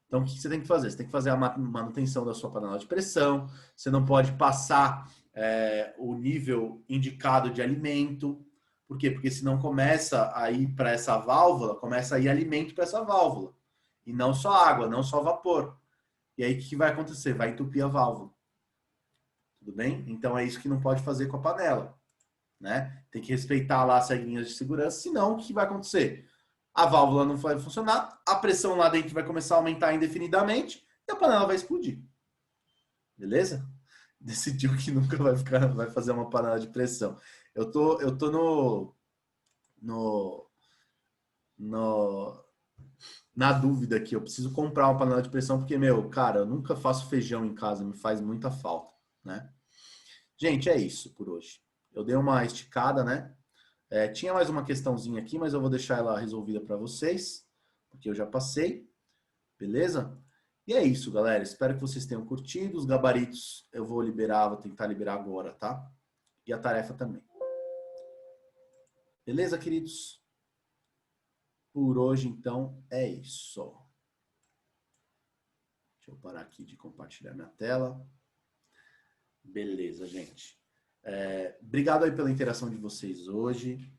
Então, o que você tem que fazer? Você tem que fazer a manutenção da sua panela de pressão. Você não pode passar o nível indicado de alimento. Por quê? Porque senão começa a ir para essa válvula, começa a ir alimento para essa válvula. E não só água, não só vapor. E aí, o que vai acontecer? Vai entupir a válvula. Tudo bem? Então, é isso que não pode fazer com a panela. Né? Tem que respeitar lá as regrinhas de segurança, senão o que vai acontecer? A válvula não vai funcionar, a pressão lá dentro vai começar a aumentar indefinidamente e a panela vai explodir. Beleza? Decidiu que nunca vai fazer uma panela de pressão. Eu tô na dúvida aqui. Eu preciso comprar uma panela de pressão porque, cara, eu nunca faço feijão em casa, me faz muita falta, né? Gente, é isso por hoje. Eu dei uma esticada, né? Tinha mais uma questãozinha aqui, mas eu vou deixar ela resolvida para vocês, porque eu já passei. Beleza? E é isso, galera. Espero que vocês tenham curtido. Os gabaritos eu vou tentar liberar agora, tá? E a tarefa também. Beleza, queridos? Por hoje, então, é isso. Deixa eu parar aqui de compartilhar minha tela. Beleza, gente. Obrigado aí pela interação de vocês hoje.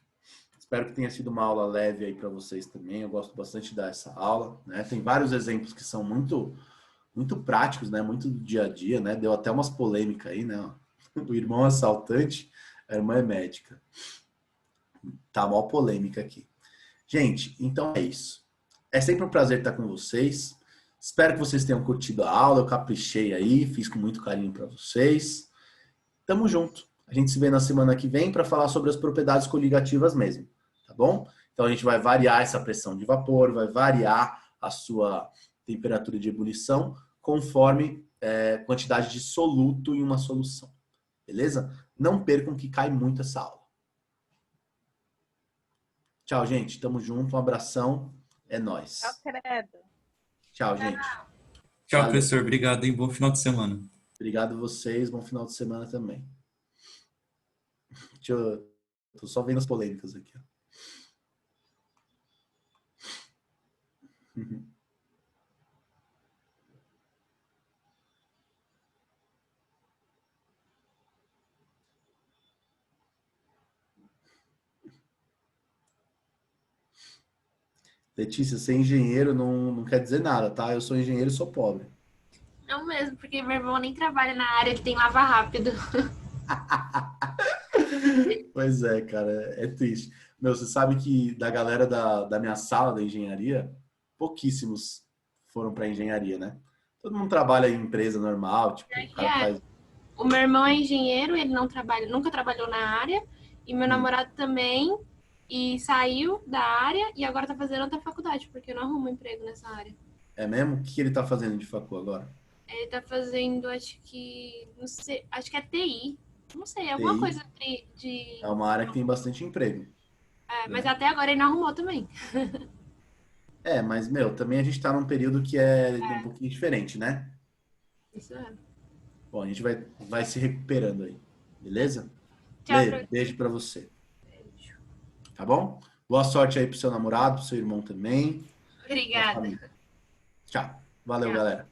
Espero que tenha sido uma aula leve aí para vocês também. Eu gosto bastante de dar essa aula, né? Tem vários exemplos que são muito, muito práticos, né? Muito do dia a dia, né? Deu até umas polêmicas aí, né? O irmão assaltante, a irmã é médica. Tá mó polêmica aqui. Gente, então é isso. É sempre um prazer estar com vocês. Espero que vocês tenham curtido a aula. Eu caprichei aí, fiz com muito carinho para vocês. Tamo junto. A gente se vê na semana que vem para falar sobre as propriedades coligativas mesmo, tá bom? Então a gente vai variar essa pressão de vapor, vai variar a sua temperatura de ebulição conforme quantidade de soluto em uma solução, beleza? Não percam que cai muito essa aula. Tchau, gente. Tamo junto. Um abração. É nóis. Tchau, credo. Tchau, gente. Tchau, Valeu. professor. Obrigado, hein? Bom final de semana. Obrigado a vocês. Bom final de semana também. Tô só vendo as polêmicas aqui. Letícia, ser engenheiro não quer dizer nada, tá? Eu sou engenheiro e sou pobre. Não mesmo, porque meu irmão nem trabalha na área, ele tem lava rápido. Pois é, cara, é triste. Meu, você sabe que da galera da minha sala da engenharia, pouquíssimos foram para engenharia, né? Todo mundo trabalha em empresa normal, tipo, o cara faz... O meu irmão é engenheiro, ele não trabalha, nunca trabalhou na área, e meu namorado também, e saiu da área e agora tá fazendo outra faculdade, porque não arruma emprego nessa área. É mesmo? O que ele tá fazendo de facu agora? Ele tá fazendo, acho que, não sei, acho que é TI. Não sei, alguma TI? coisa de... É uma área que tem bastante emprego. mas até agora ele não arrumou também. Mas, meu, também a gente tá num período que é um pouquinho diferente, né? Isso é. Bom, a gente vai se recuperando aí, beleza? Tchau, Lê, beijo pra você. Tá bom? Boa sorte aí pro seu namorado, pro seu irmão também. Obrigada. Família. Tchau. Valeu, Tchau. galera.